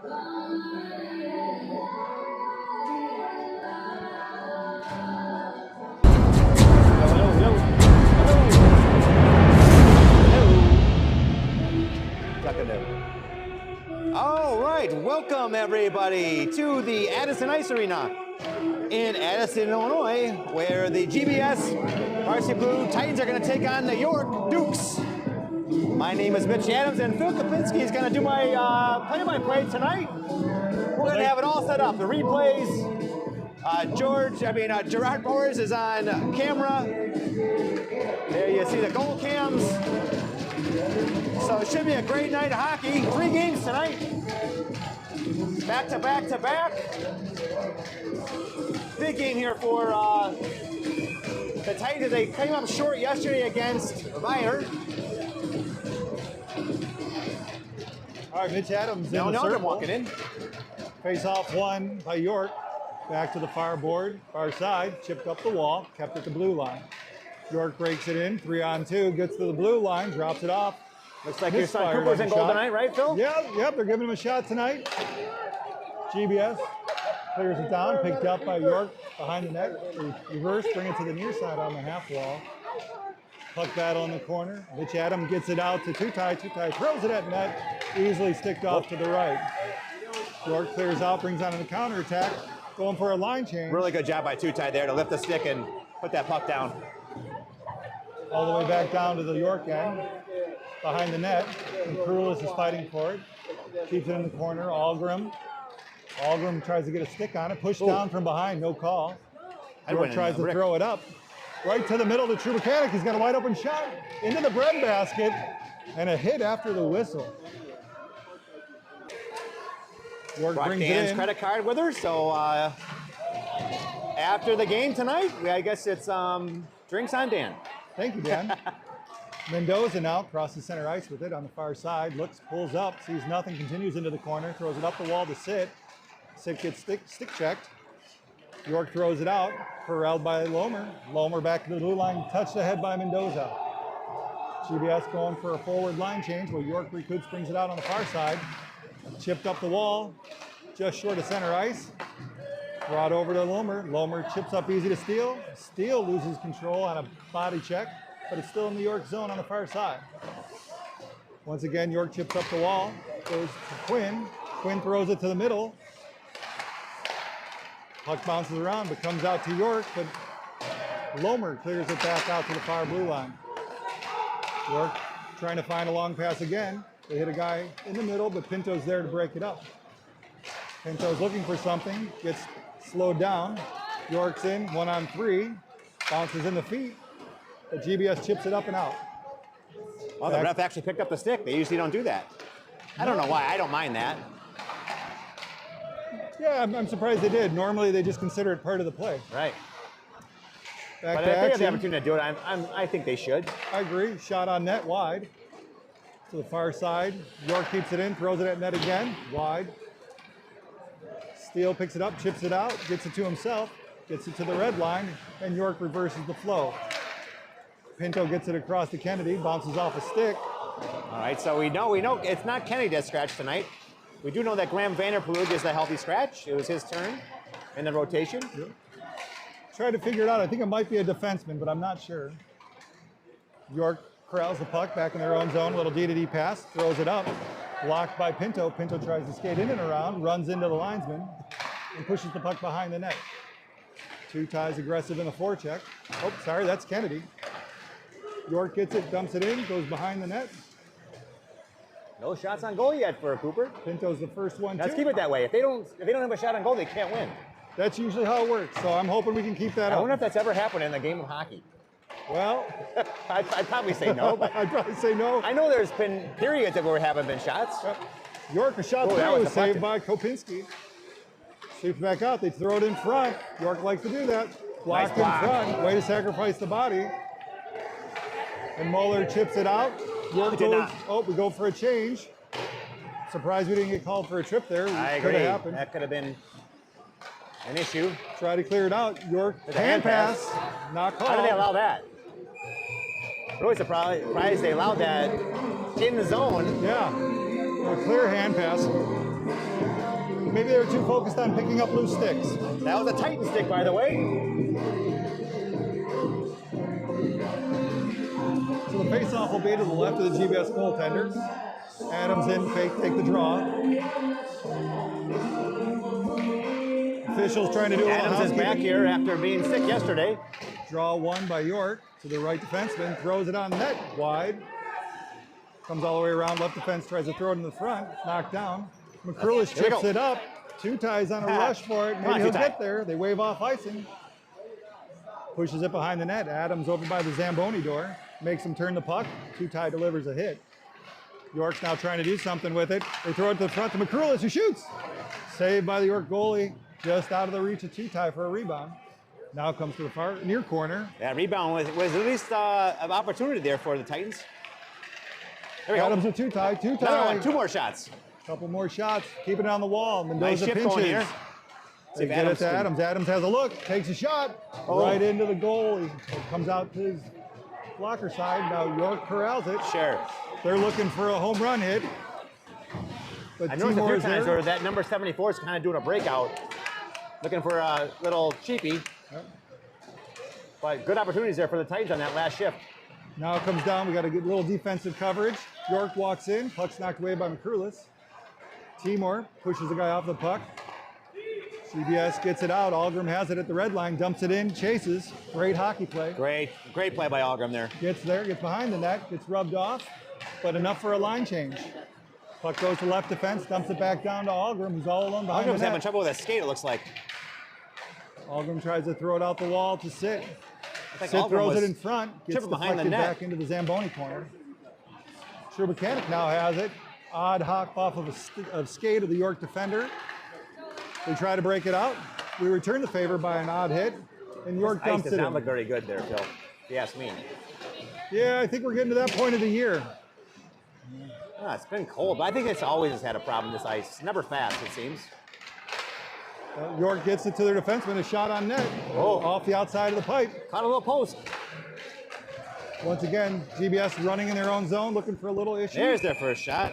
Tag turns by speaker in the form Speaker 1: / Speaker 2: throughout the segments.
Speaker 1: All right, welcome everybody to the Addison Ice Arena in Addison, Illinois, where the GBS Varsity Blue Titans are going to take on the York Dukes. My name is Mitch Adams, and Phil Kapinski is going to do my play-by-play tonight. We're going to have it all set up. The replays. Gerard Bowers is on camera. There you see the goal cams. So it should be a great night of hockey. 3 games tonight. Back to back to back. Big game here for the Titans. They came up short yesterday against Vire.
Speaker 2: All right, Mitch Adams in the circle.
Speaker 1: Walking in.
Speaker 2: Face off one by York. Back to the far board, far side. Chipped up the wall, kept at the blue line. York breaks it in, 3-on-2, gets to the blue line, drops it off.
Speaker 1: Looks like your son Cooper's in goal tonight, right, Phil?
Speaker 2: Yep, they're giving him a shot tonight. GBS clears it down, picked up by York behind the net. Reverse, bring it to the near side on the half wall. Puck battle in the corner. Mitch Adams gets it out to Tutai. Tutai throws it at net, easily sticked off to the right. York clears out, brings on the counterattack, going for a line change.
Speaker 1: Really good job by Tutai there to lift the stick and put that puck down.
Speaker 2: All the way back down to the York end, behind the net. And Krulis is fighting for it. Keeps it in the corner. Algrim tries to get a stick on it. Pushed down from behind, no call. York tries to throw it up. Right to the middle to True Mechanic. He's got a wide open shot into the breadbasket. And a hit after the whistle. York
Speaker 1: brought
Speaker 2: brings
Speaker 1: Dan's
Speaker 2: it in.
Speaker 1: credit card with her, so after the game tonight, I guess it's drinks on Dan.
Speaker 2: Thank you, Dan. Mendoza now crosses center ice with it on the far side. Looks, pulls up, sees nothing, continues into the corner, throws it up the wall to Sid. Sid gets stick checked. York throws it out, corralled by Lomer. Lomer back to the blue line, touched ahead by Mendoza. GBS going for a forward line change where York recoups, brings it out on the far side. Chipped up the wall, just short of center ice. Brought over to Lomer. Lomer chips up easy to Steele. Steele loses control on a body check, but it's still in the York zone on the far side. Once again, York chips up the wall, goes to Quinn. Quinn throws it to the middle. Puck bounces around, but comes out to York, but Lomer clears it back out to the far blue line. York trying to find a long pass again. They hit a guy in the middle, but Pinto's there to break it up. Pinto's looking for something, gets slowed down. York's in, 1-on-3, bounces in the feet, but GBS chips it up and out.
Speaker 1: Well, the ref actually picked up the stick. They usually don't do that. I don't know why. I don't mind that.
Speaker 2: Yeah, I'm surprised they did. Normally, they just consider it part of the play.
Speaker 1: Right.
Speaker 2: Back
Speaker 1: but
Speaker 2: to
Speaker 1: if they have the
Speaker 2: action.
Speaker 1: opportunity to do it, I think they should.
Speaker 2: I agree. Shot on net, wide. To the far side. York keeps it in, throws it at net again, wide. Steele picks it up, chips it out, gets it to himself, gets it to the red line, and York reverses the flow. Pinto gets it across to Kennedy, bounces off a stick.
Speaker 1: All right, so we know it's not Kennedy that scratched tonight. We do know that Graham Vanderplug is the healthy scratch. It was his turn in the rotation.
Speaker 2: Yep. Tried to figure it out. I think it might be a defenseman, but I'm not sure. York corrals the puck back in their own zone. Little D-to-D pass, throws it up. Blocked by Pinto. Pinto tries to skate in and around, runs into the linesman, and pushes the puck behind the net. Two ties aggressive in the forecheck. Oh, sorry, that's Kennedy. York gets it, dumps it in, goes behind the net.
Speaker 1: No shots on goal yet for Cooper.
Speaker 2: Pinto's the first one.
Speaker 1: Let's keep it that way. If they don't have a shot on goal, they can't win.
Speaker 2: That's usually how it works. So I'm hoping we can keep that up.
Speaker 1: I wonder if that's ever happened in a game of hockey.
Speaker 2: Well,
Speaker 1: I'd probably say no. But
Speaker 2: I'd probably say no.
Speaker 1: I know there's been periods where there haven't been shots.
Speaker 2: York, a shot through, was saved by Kopinski. Sweeps back out. They throw it in front. York likes to do that. Blocked in front. Way to sacrifice the body. And Mueller chips it out. York goes. Oh, we go for a change. Surprised we didn't get called for a trip there.
Speaker 1: I agree. That could have been an issue.
Speaker 2: Try to clear it out. York hand pass. Not called.
Speaker 1: How did they allow that? Really surprised they allowed that in the zone.
Speaker 2: Yeah. A clear hand pass. Maybe they were too focused on picking up loose sticks.
Speaker 1: That was a Titan stick, by the way.
Speaker 2: So the face-off will be to the left of the GBS goaltender. Adams in, fake, take the draw. Officials trying to do a little
Speaker 1: Adams is back
Speaker 2: housekeeping.
Speaker 1: here after being sick yesterday.
Speaker 2: Draw one by York to the right defenseman, throws it on net, wide. Comes all the way around, left defense tries to throw it in the front, knocked down. McCrillis
Speaker 1: Here we
Speaker 2: chips
Speaker 1: go.
Speaker 2: it up. Two ties on a rush for it.
Speaker 1: Come on,
Speaker 2: Maybe he'll
Speaker 1: Two-Tie.
Speaker 2: get there. They wave off icing. Pushes it behind the net. Adams over by the Zamboni door. Makes him turn the puck. Two-Tie delivers a hit. York's now trying to do something with it. They throw it to the front to McCrillis, who shoots. Saved by the York goalie, just out of the reach of Two-Tie for a rebound. Now comes to the far near corner.
Speaker 1: That rebound was at least an opportunity there for the Titans. There we go.
Speaker 2: Adams with Two-Tie.
Speaker 1: Another one,
Speaker 2: Two-Tie.
Speaker 1: 2 more shots.
Speaker 2: Couple more shots. Keeping it on the wall.
Speaker 1: Nice
Speaker 2: Mendoza
Speaker 1: shift
Speaker 2: pinches.
Speaker 1: going here.
Speaker 2: They get it to Adams. Adams has a look, takes a shot, right into the goal. He comes out to his blocker side. Now York corrals it.
Speaker 1: Sure.
Speaker 2: They're looking for a home run hit. But
Speaker 1: I noticed a
Speaker 2: Timor
Speaker 1: few
Speaker 2: is
Speaker 1: times
Speaker 2: there.
Speaker 1: where that number 74 is kind of doing a breakout, looking for a little cheapie.
Speaker 2: Yep.
Speaker 1: But good opportunities there for the Titans on that last shift.
Speaker 2: Now it comes down. We got a good little defensive coverage. York walks in. Puck's knocked away by McCrillis. Timor pushes the guy off the puck. GBS gets it out. Algrim has it at the red line, dumps it in, chases. Great hockey play.
Speaker 1: Great play by Algrim there.
Speaker 2: Gets there, gets behind the net, gets rubbed off, but enough for a line change. Puck goes to left defense, dumps it back down to Algrim, who's all alone behind
Speaker 1: Algrim's
Speaker 2: the
Speaker 1: having
Speaker 2: net.
Speaker 1: trouble with that skate, it looks like.
Speaker 2: Algrim tries to throw it out the wall to Sit.
Speaker 1: I think
Speaker 2: Sit
Speaker 1: Algrim
Speaker 2: throws
Speaker 1: was
Speaker 2: it in front, gets
Speaker 1: tripping behind the
Speaker 2: deflected
Speaker 1: net.
Speaker 2: back into the Zamboni corner. Sure Mechanic now has it. Odd hop off of a skate of the York defender. They try to break it out. We return the favor by an odd hit, and York
Speaker 1: Ice
Speaker 2: dumps
Speaker 1: does
Speaker 2: it
Speaker 1: not
Speaker 2: in.
Speaker 1: look very good there, Phil, if you ask me.
Speaker 2: Yeah, I think we're getting to that point of the year.
Speaker 1: It's been cold, but I think it's always has had a problem, this ice. Never fast, it seems.
Speaker 2: York gets it to their defenseman, a shot on net, off the outside of the pipe.
Speaker 1: Caught a little post.
Speaker 2: Once again, GBS running in their own zone, looking for a little issue.
Speaker 1: There's their first shot.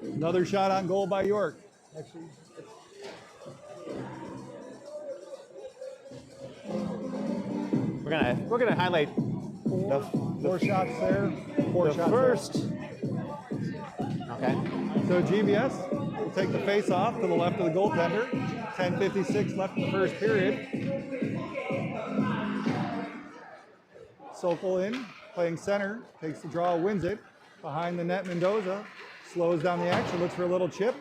Speaker 2: Another shot on goal by York. Actually,
Speaker 1: We're gonna highlight
Speaker 2: four shots there, four
Speaker 1: the
Speaker 2: shots
Speaker 1: first. Okay.
Speaker 2: there. So GBS will take the face off to the left of the goaltender. 10:56 left in the first period. Sokol in, playing center, takes the draw, wins it. Behind the net, Mendoza slows down the action, looks for a little chip,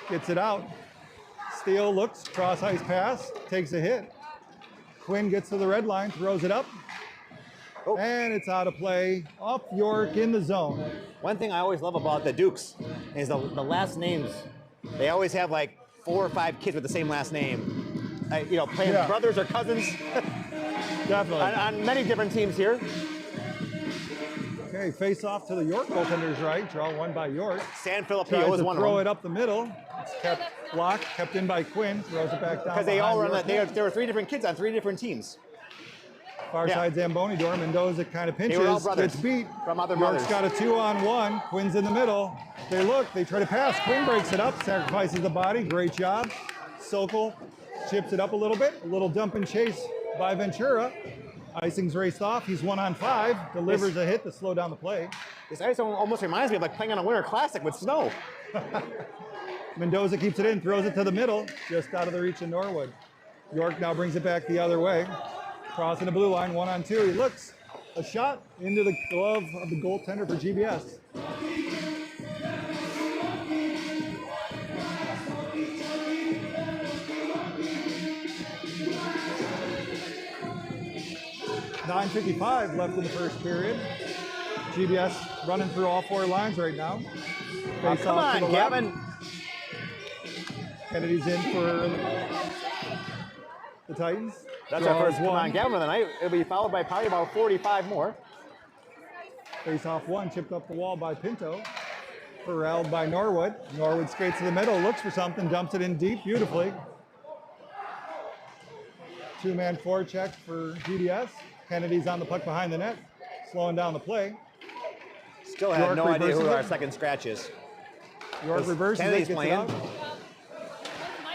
Speaker 2: gets it out. Steele looks, cross ice pass, takes a hit. Quinn gets to the red line, throws it up, and it's out of play. Up York in the zone.
Speaker 1: One thing I always love about the Dukes is the last names. They always have like 4 or 5 kids with the same last name. Playing brothers or cousins
Speaker 2: Definitely.
Speaker 1: on many different teams here.
Speaker 2: Okay, face off to the York goaltender's right. Draw one by York.
Speaker 1: San Filippo
Speaker 2: Tries
Speaker 1: is
Speaker 2: to
Speaker 1: one of
Speaker 2: throw
Speaker 1: them.
Speaker 2: it up the middle. It's kept blocked, kept in by Quinn. Throws it back down.
Speaker 1: Because they all
Speaker 2: behind
Speaker 1: run
Speaker 2: York.
Speaker 1: that. There were 3 different kids on 3 different teams.
Speaker 2: Far side Zamboni door. Mendoza kind of pinches.
Speaker 1: were all brothers
Speaker 2: Gets beat.
Speaker 1: from other
Speaker 2: York's
Speaker 1: mothers.
Speaker 2: got a 2-on-1. Quinn's in the middle. They look. They try to pass. Quinn breaks it up. Sacrifices the body. Great job. Sokol chips it up a little bit. A little dump and chase by Ventura. Icing's raced off. He's 1-on-5. Delivers a hit to slow down the play.
Speaker 1: This ice almost reminds me of like playing on a Winter Classic with snow.
Speaker 2: Mendoza keeps it in, throws it to the middle, just out of the reach of Norwood. York now brings it back the other way. Crossing the blue line, 1-on-2. He looks, a shot into the glove of the goaltender for GBS. .9:55 left in the first period. GBS running through all 4 lines right now. Face
Speaker 1: Come
Speaker 2: off to
Speaker 1: on,
Speaker 2: the left.
Speaker 1: Gavin.
Speaker 2: Kennedy's in for the Titans.
Speaker 1: That's our first
Speaker 2: Draws
Speaker 1: come on,
Speaker 2: one.
Speaker 1: Gavin of the night. It'll be followed by probably about 45 more.
Speaker 2: Face off one, chipped up the wall by Pinto. Corralled by Norwood. Norwood skates to the middle, looks for something, dumps it in deep beautifully. 2-man forecheck for GDS. Kennedy's on the puck behind the net, slowing down the play.
Speaker 1: Still have
Speaker 2: York
Speaker 1: no idea who
Speaker 2: reverses
Speaker 1: our
Speaker 2: it.
Speaker 1: second scratch is.
Speaker 2: York reverses it,
Speaker 1: Kennedy's
Speaker 2: gets
Speaker 1: playing.
Speaker 2: it out.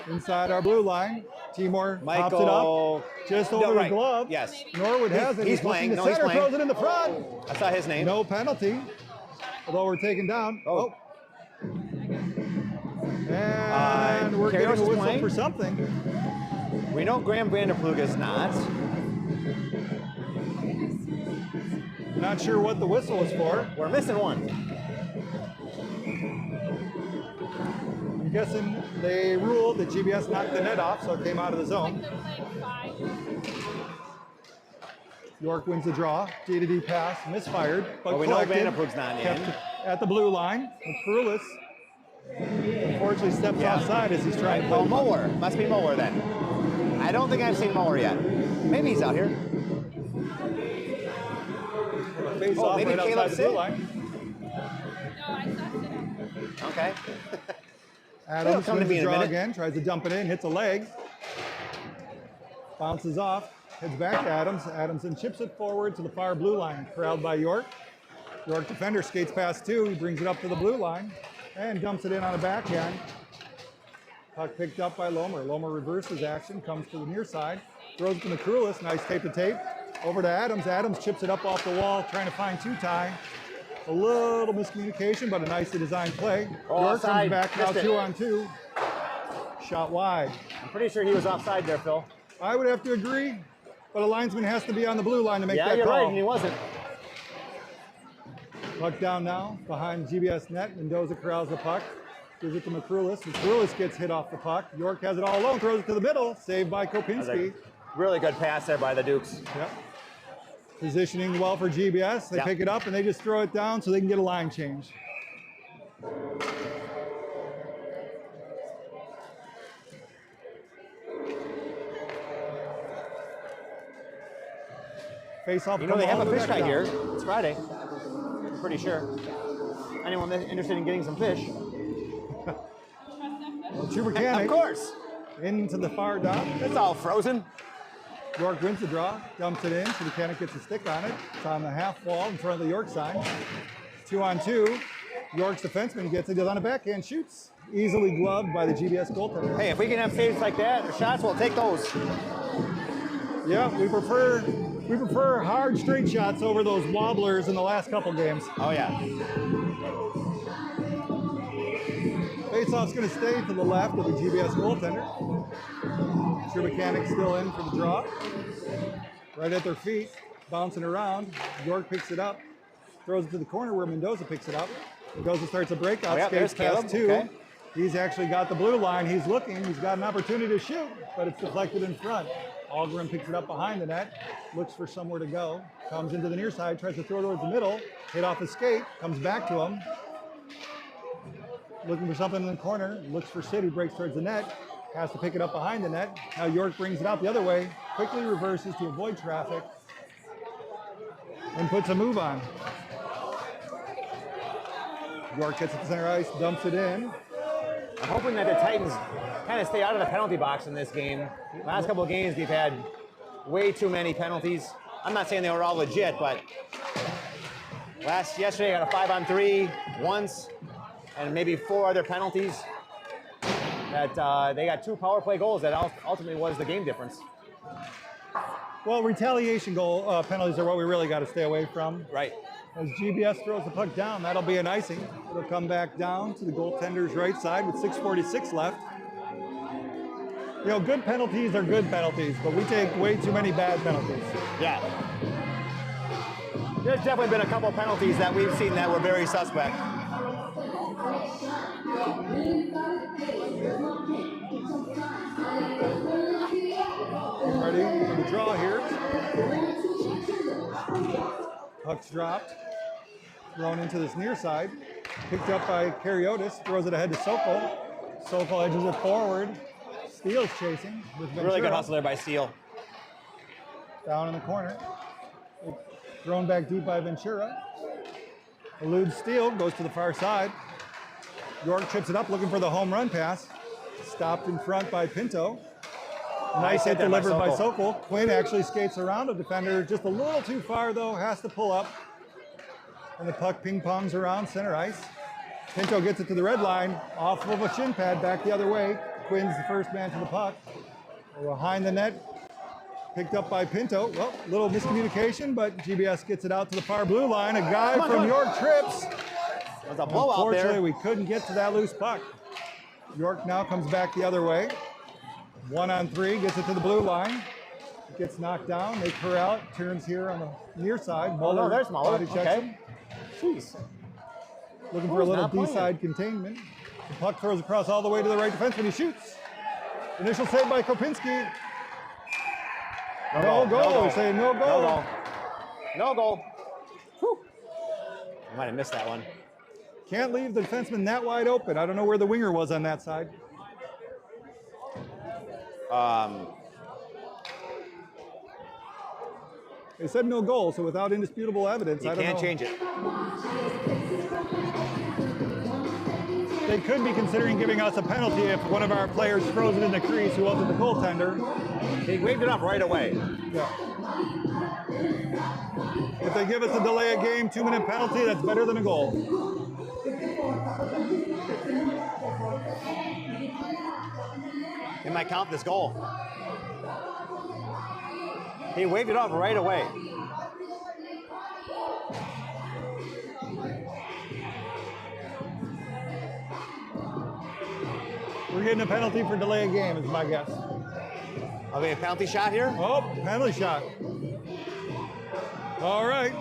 Speaker 2: Inside our blue line, Timor pops it
Speaker 1: Michael.
Speaker 2: up just over the glove.
Speaker 1: Yes.
Speaker 2: Norwood has it.
Speaker 1: He's playing.
Speaker 2: Looking
Speaker 1: No,
Speaker 2: to
Speaker 1: he's
Speaker 2: center,
Speaker 1: playing.
Speaker 2: throws it in the front.
Speaker 1: I saw his name.
Speaker 2: No penalty, although we're taken down.
Speaker 1: Oh.
Speaker 2: And we're getting a
Speaker 1: Karras is
Speaker 2: whistle
Speaker 1: playing.
Speaker 2: for something.
Speaker 1: We know Graham Vanderplug is not.
Speaker 2: Not sure what the whistle is for.
Speaker 1: We're missing one.
Speaker 2: I'm guessing they ruled that GBS knocked the net off, so it came out of the zone. York wins the draw. D-to-D pass, misfired, but
Speaker 1: we know
Speaker 2: collected.
Speaker 1: Vanderplug's not
Speaker 2: Kept
Speaker 1: in.
Speaker 2: at the blue line. McCrulis unfortunately steps offside as he's trying to play.
Speaker 1: Oh, Mower. Must be Mower then. I don't think I've seen Mower yet. Maybe he's out here.
Speaker 2: Face
Speaker 1: Oh,
Speaker 2: off
Speaker 1: maybe
Speaker 2: right outside
Speaker 1: Caleb's
Speaker 2: the blue
Speaker 1: in.
Speaker 2: line.
Speaker 1: Okay.
Speaker 2: Adams
Speaker 1: come to
Speaker 2: wins
Speaker 1: me
Speaker 2: the
Speaker 1: in a
Speaker 2: draw
Speaker 1: minute.
Speaker 2: again, tries to dump it in, hits a leg. Bounces off, heads back to Adams. Adams then chips it forward to the far blue line, corralled by York. York defender skates past two, he brings it up to the blue line and dumps it in on a backhand. Puck picked up by Lomer. Lomer reverses action, comes to the near side, throws it to McCrulis, nice tape to tape. Over to Adams. Adams chips it up off the wall, trying to find two-tie. A little miscommunication, but a nicely designed play.
Speaker 1: Oh,
Speaker 2: York
Speaker 1: offside.
Speaker 2: comes back now
Speaker 1: Missed it.
Speaker 2: 2-on-2. Shot wide.
Speaker 1: I'm pretty sure he was offside there, Phil.
Speaker 2: I would have to agree, but a linesman has to be on the blue line to make
Speaker 1: Yeah,
Speaker 2: that
Speaker 1: you're
Speaker 2: call.
Speaker 1: right, and he wasn't.
Speaker 2: Puck down now, behind GBS net. Mendoza corrals the puck. Gives it to McCrulis. McCrulis gets hit off the puck. York has it all alone, throws it to the middle. Saved by Kopinski.
Speaker 1: Really good pass there by the Dukes.
Speaker 2: Yep. Positioning well for GBS. They
Speaker 1: Yep.
Speaker 2: pick it up and they just throw it down so they can get a line change. Face off.
Speaker 1: You know, they have a fish guy here. It's Friday. I'm pretty sure. Anyone that's interested in getting some fish?
Speaker 2: Well, true mechanic.
Speaker 1: Of course.
Speaker 2: Into the far dock.
Speaker 1: It's all frozen.
Speaker 2: York wins the draw, dumps it in, so the mechanic gets a stick on it. It's on the half wall in front of the York sign. 2-on-2. York's defenseman gets it, goes on a backhand, shoots. Easily gloved by the GBS goaltender.
Speaker 1: Hey, if we can have saves like that or shots, we'll take those.
Speaker 2: Yeah, we prefer hard straight shots over those wobblers in the last couple games.
Speaker 1: Oh, yeah.
Speaker 2: Faceoff's going to stay to the left of the GBS goaltender. True mechanic still in for the draw. Right at their feet, bouncing around. York picks it up, throws it to the corner where Mendoza picks it up. Mendoza starts a breakout,
Speaker 1: Oh, yeah,
Speaker 2: skates
Speaker 1: there's
Speaker 2: past
Speaker 1: Caleb.
Speaker 2: two.
Speaker 1: Okay.
Speaker 2: He's actually got the blue line. He's looking. He's got an opportunity to shoot, but it's deflected in front. Algren picks it up behind the net, looks for somewhere to go, comes into the near side, tries to throw it towards the middle, hit off his skate, comes back to him. Looking for something in the corner, looks for City, breaks towards the net, has to pick it up behind the net. Now York brings it out the other way, quickly reverses to avoid traffic, and puts a move on. York gets it to center ice, dumps it in.
Speaker 1: I'm hoping that the Titans kind of stay out of the penalty box in this game. Last couple of games, we've had way too many penalties. I'm not saying they were all legit, but yesterday I got a 5-on-3 once, and maybe 4 other penalties. That they got 2 power play goals that ultimately was the game difference.
Speaker 2: Well, retaliation goal penalties are what we really got to stay away from.
Speaker 1: Right.
Speaker 2: As GBS throws the puck down, that'll be an icing. It'll come back down to the goaltender's right side with 6:46 left. You know, good penalties are good penalties, but we take way too many bad penalties.
Speaker 1: Yeah. There's definitely been a couple penalties that we've seen that were very suspect.
Speaker 2: Ready for the draw here. Puck's dropped. Thrown into this near side. Picked up by Kariotis. Throws it ahead to Sokol. Sokol edges it forward. Steele's chasing with Ventura.
Speaker 1: Really good hustle there by Steele.
Speaker 2: Down in the corner. Thrown back deep by Ventura. Eludes Steele. Goes to the far side. York chips it up looking for the home run pass. Stopped in front by Pinto. Nice hit
Speaker 1: there by
Speaker 2: delivered by
Speaker 1: Sokol.
Speaker 2: Sokol. Quinn actually skates around a defender just a little too far though, has to pull up. And the puck ping pongs around center ice. Pinto gets it to the red line, off of a shin pad back the other way. Quinn's the first man to the puck. Behind the net, picked up by Pinto. Well, little miscommunication, but GBS gets it out to the far blue line. A guy from York trips.
Speaker 1: There's a blowout there.
Speaker 2: Unfortunately, we couldn't get to that loose puck. York now comes back the other way. 1-on-3, gets it to the blue line. It gets knocked down. They corral it. Turns here on the near side.
Speaker 1: Oh, no, there's Muller.
Speaker 2: Body checks him.
Speaker 1: Jeez.
Speaker 2: Looking for a little D-side containment. The puck throws across all the way to the right defense when he shoots. Initial save by Kopinski. No goal. They're saying no goal.
Speaker 1: No goal. No goal. Whew. I might have missed that one.
Speaker 2: Can't leave the defenseman that wide open. I don't know where the winger was on that side. They said no goal, so without indisputable evidence, I don't know.
Speaker 1: You can't change it.
Speaker 2: They could be considering giving us a penalty if one of our players throws it in the crease who wasn't the goaltender.
Speaker 1: He waved it up right away.
Speaker 2: Yeah. If they give us a delay of game 2-minute penalty, that's better than a goal.
Speaker 1: They might count this goal. He waved it off right away.
Speaker 2: We're getting a penalty for delay of game, is my guess.
Speaker 1: Okay, a penalty shot here?
Speaker 2: Oh, penalty shot. All right.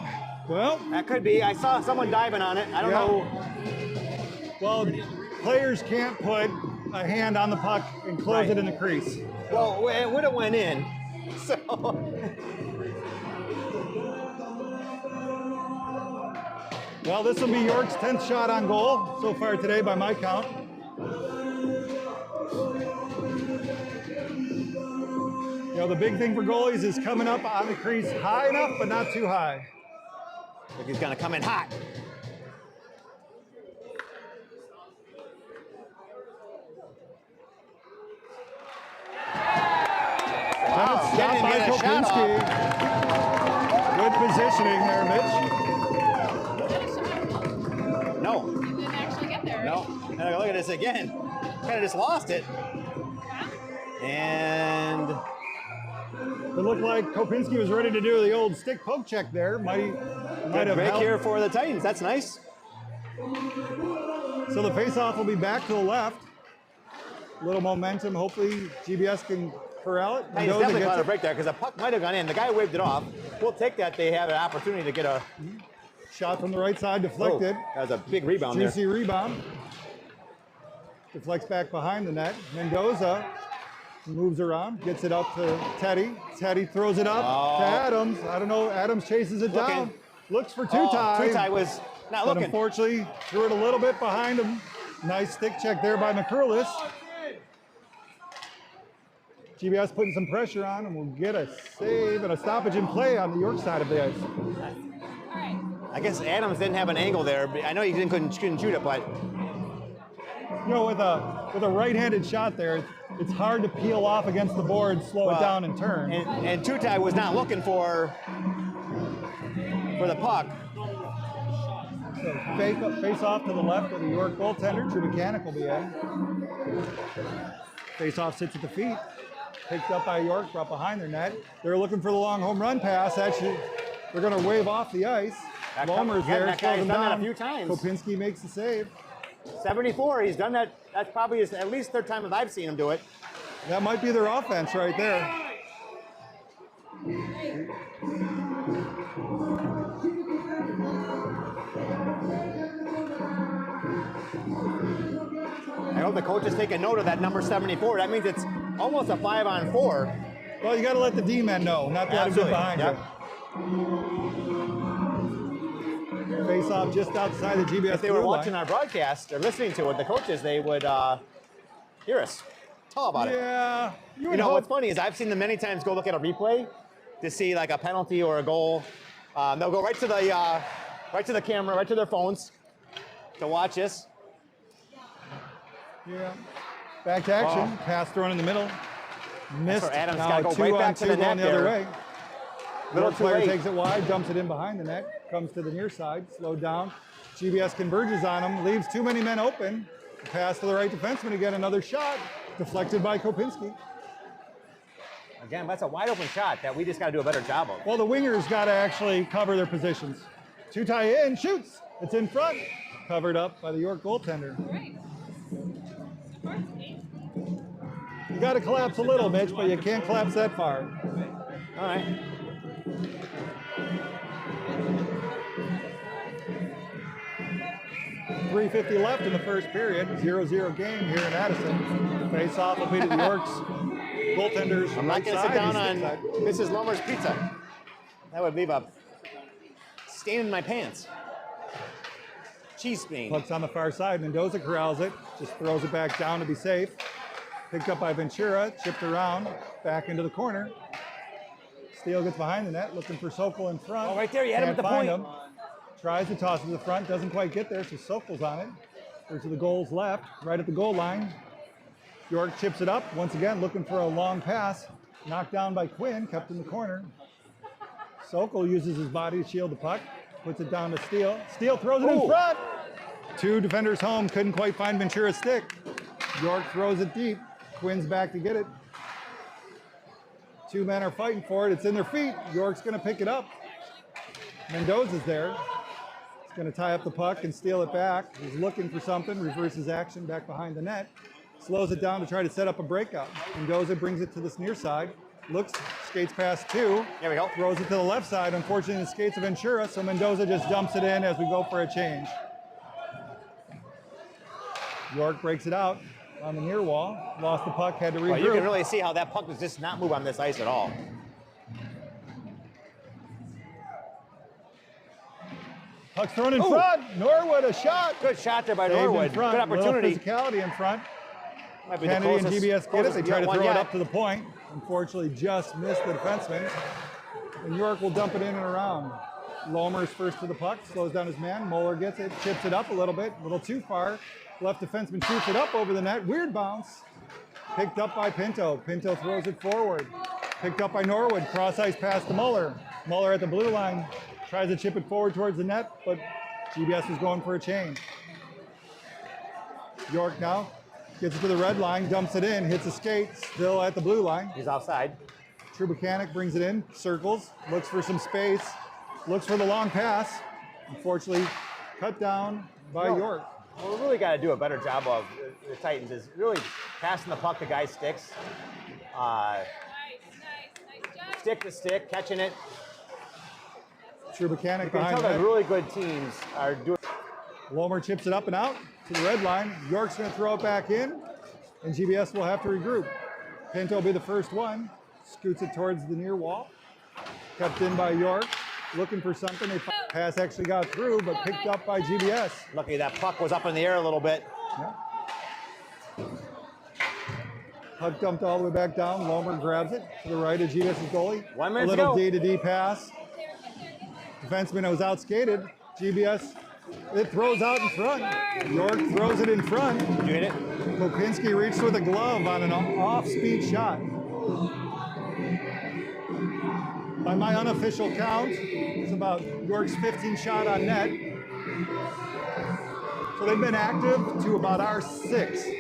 Speaker 2: Well,
Speaker 1: that could be. I saw someone diving on it. I don't know.
Speaker 2: Well, players can't put a hand on the puck and close it in the crease.
Speaker 1: Well, it would have went in. So.
Speaker 2: Well, this will be York's 10th shot on goal so far today by my count. You know, the big thing for goalies is coming up on the crease high enough, but not too high.
Speaker 1: Like he's gonna come in hot. Wow,
Speaker 2: shot by Kopinski. Good positioning there, Mitch.
Speaker 3: No. You didn't actually get there, right?
Speaker 1: No. And look at this again. Kind of just lost it. And
Speaker 2: it looked like Kopinski was ready to do the old stick poke check there. Might have
Speaker 1: break
Speaker 2: helped.
Speaker 1: here for the Titans. That's nice.
Speaker 2: So the faceoff will be back to the left. A little momentum. Hopefully GBS can corral it.
Speaker 1: Hey, he's definitely got a break there because the puck might have gone in. The guy waved it off. We'll take that. They have an opportunity to get a
Speaker 2: shot from the right side, deflected.
Speaker 1: Oh, that was a big rebound there.
Speaker 2: Juicy rebound. Deflects back behind the net. Mendoza moves around, gets it up to Teddy. Teddy throws it up to Adams. I don't know. Adams chases it down. Looks for Tutai.
Speaker 1: Tutai was not looking.
Speaker 2: But unfortunately, threw it a little bit behind him. Nice stick check there by McCurlis. GBS putting some pressure on, and we'll get a save and a stoppage in play on the York side of the ice.
Speaker 1: I guess Adams didn't have an angle there. I know he couldn't shoot it, but
Speaker 2: you know, with a right-handed shot there, it's hard to peel off against the board, slow it down, and turn.
Speaker 1: And Tutai was not looking for the puck.
Speaker 2: So face off to the left of the York goaltender. True Mechanic will be in. Face off sits at the feet. Picked up by York, brought behind their net. They're looking for the long home run pass. Actually, they're going to wave off the ice. Lomer's there,
Speaker 1: that guy's
Speaker 2: slows him
Speaker 1: done
Speaker 2: down.
Speaker 1: that a few times.
Speaker 2: Kopinski makes the save.
Speaker 1: 74, he's done that. That's probably at least third time that I've seen him do it.
Speaker 2: That might be their offense right there.
Speaker 1: I hope the coach is taking note of that number 74. That means it's almost a 5-on-4.
Speaker 2: Well, you got to let the D-men know, not let him get behind you. Face off just outside the GBS.
Speaker 1: If they were watching our broadcast or listening to it, the coaches, they would hear us talk about it.
Speaker 2: Yeah.
Speaker 1: You know what's funny is I've seen them many times go look at a replay to see like a penalty or a goal. They'll go right to the camera, right to their phones to watch this.
Speaker 2: Yeah. Back to action. Pass thrown in the middle. Missed.
Speaker 1: Adams
Speaker 2: now
Speaker 1: got to go right back to the net
Speaker 2: the other way.
Speaker 1: Little
Speaker 2: player
Speaker 1: late.
Speaker 2: takes it wide, dumps it in behind the net, comes to the near side, slowed down. GBS converges on him, leaves too many men open. Pass to the right defenseman. Again, another shot. Deflected by Kopinski.
Speaker 1: Again, that's a wide open shot that we just got to do a better job of.
Speaker 2: Well, the wingers got to actually cover their positions. Tutai in, shoots. It's in front. Covered up by the York goaltender.
Speaker 3: Right.
Speaker 2: You got to collapse a little, Mitch, but you can't collapse that far.
Speaker 1: All right.
Speaker 2: .350 left in the first period. 0-0 game here in Addison. Face-off will be to the Yorks goaltenders.
Speaker 1: I'm not going to sit down on Mrs. Lomer's pizza. That would leave a stain in my pants. Cheese stain.
Speaker 2: Puck's on the far side. Mendoza corrals it. Just throws it back down to be safe. Picked up by Ventura. Chipped around. Back into the corner. Steele gets behind the net. Looking for Sokol in front.
Speaker 1: Oh, right there. You had him at the point.
Speaker 2: Him. Tries to toss it to the front. Doesn't quite get there, so Sokol's on it. There's the goals left. Right at the goal line. York chips it up. Once again, looking for a long pass. Knocked down by Quinn. Kept in the corner. Sokol uses his body to shield the puck. Puts it down to Steele. Steele throws it in front. Two defenders home. Couldn't quite find Ventura's stick. York throws it deep. Quinn's back to get it. Two men are fighting for it. It's in their feet. York's going to pick it up. Mendoza's there. He's going to tie up the puck and steal it back. He's looking for something. Reverses action back behind the net. Slows it down to try to set up a breakout. Mendoza brings it to this near side. Looks, skates past two.
Speaker 1: There we go. Throws
Speaker 2: it to the left side. Unfortunately, it skates to Ventura, so Mendoza just dumps it in as we go for a change. York breaks it out on the near wall. Lost the puck, had to regroup.
Speaker 1: Well, you can really see how that puck does just not move on this ice at all.
Speaker 2: Puck's thrown in front. Norwood, a shot.
Speaker 1: Good shot there by
Speaker 2: Saved
Speaker 1: Norwood.
Speaker 2: in front.
Speaker 1: Good opportunity.
Speaker 2: Little physicality in front.
Speaker 1: Might be
Speaker 2: Kennedy
Speaker 1: the
Speaker 2: and GBS get it. They try to throw it
Speaker 1: yet.
Speaker 2: up to the point. Unfortunately, just missed the defenseman. And York will dump it in and around. Lomer's first to the puck, slows down his man. Moeller gets it, chips it up a little bit, a little too far. Left defenseman shoots it up over the net. Weird bounce. Picked up by Pinto. Pinto throws it forward. Picked up by Norwood. Cross ice pass to Muller. Muller at the blue line. Tries to chip it forward towards the net, but GBS is going for a change. York now gets it to the red line, dumps it in, hits a skate, still at the blue line.
Speaker 1: He's offside.
Speaker 2: Trubakanik brings it in, circles, looks for some space, looks for the long pass. Unfortunately, cut down by York.
Speaker 1: What we really got to do a better job of, the Titans, is really passing the puck to guys' sticks.
Speaker 3: Nice job.
Speaker 1: Stick to stick, catching it.
Speaker 2: Trubakanik
Speaker 1: You can
Speaker 2: behind
Speaker 1: tell
Speaker 2: the
Speaker 1: that
Speaker 2: net.
Speaker 1: really good teams are doing.
Speaker 2: Lomer chips it up and out to the red line. York's going to throw it back in, and GBS will have to regroup. Pinto will be the first one. Scoots it towards the near wall. Kept in by York. Looking for something. The pass actually got through, but picked up by GBS.
Speaker 1: Lucky that puck was up in the air a little bit.
Speaker 2: Yeah. Puck dumped all the way back down. Lomer grabs it to the right of GBS's goalie.
Speaker 1: 1 minute
Speaker 2: A
Speaker 1: to
Speaker 2: little
Speaker 1: go.
Speaker 2: D-to-D pass. Defenseman was outskated. GBS, it throws out in front. York throws it in front.
Speaker 1: Did you hit it?
Speaker 2: Kopinski reached with a glove on an off-speed shot. By my unofficial count, it's about York's 15th shot on net. So they've been active to about our 6th.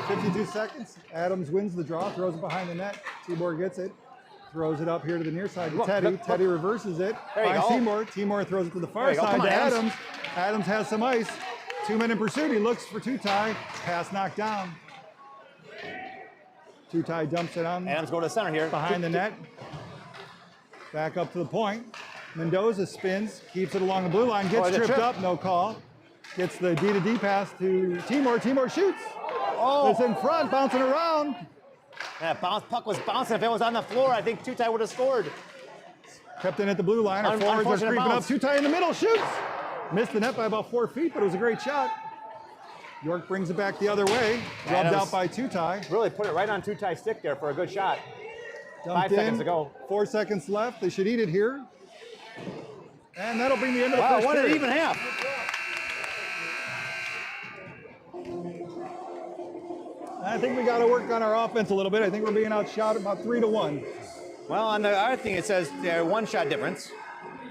Speaker 2: 52 seconds. Adams wins the draw, throws it behind the net. Timor gets it. Throws it up here to the near side to Teddy. Teddy reverses it.
Speaker 1: There you
Speaker 2: Finds
Speaker 1: go.
Speaker 2: Timor. Timor throws it to the far
Speaker 1: There you go.
Speaker 2: side
Speaker 1: Come on,
Speaker 2: to
Speaker 1: Adams.
Speaker 2: Adams. Adams has some ice. 2 men in pursuit. He looks for Tutai. Pass knocked down. Tutai dumps it on
Speaker 1: Adams go to the center here.
Speaker 2: behind the net. Back up to the point. Mendoza spins, keeps it along the blue line, gets
Speaker 1: the
Speaker 2: tripped
Speaker 1: trip.
Speaker 2: up, no call. Gets the D-to-D pass to Timor. Timor shoots.
Speaker 1: Oh,
Speaker 2: It's in front, bouncing around.
Speaker 1: that puck was bouncing. If it was on the floor, I think Tutai would have scored.
Speaker 2: Kept in at the blue line. Our forwards are
Speaker 1: Unfortunate
Speaker 2: creeping
Speaker 1: bounce.
Speaker 2: up. Tutai in the middle, shoots. Missed the net by about 4 feet, but it was a great shot. York brings it back the other way. Rubbed
Speaker 1: Adams.
Speaker 2: out by Tutai.
Speaker 1: Really put it right on Tutai's stick there for a good shot.
Speaker 2: Dumped
Speaker 1: 5 seconds
Speaker 2: in.
Speaker 1: to go.
Speaker 2: 4 seconds left. They should eat it here. And that'll bring the end of the
Speaker 1: Wow,
Speaker 2: first
Speaker 1: one and
Speaker 2: period.
Speaker 1: even half.
Speaker 2: I think we got to work on our offense a little bit. I think we're being outshot about 3-1.
Speaker 1: Well, on the other thing, it says one shot difference.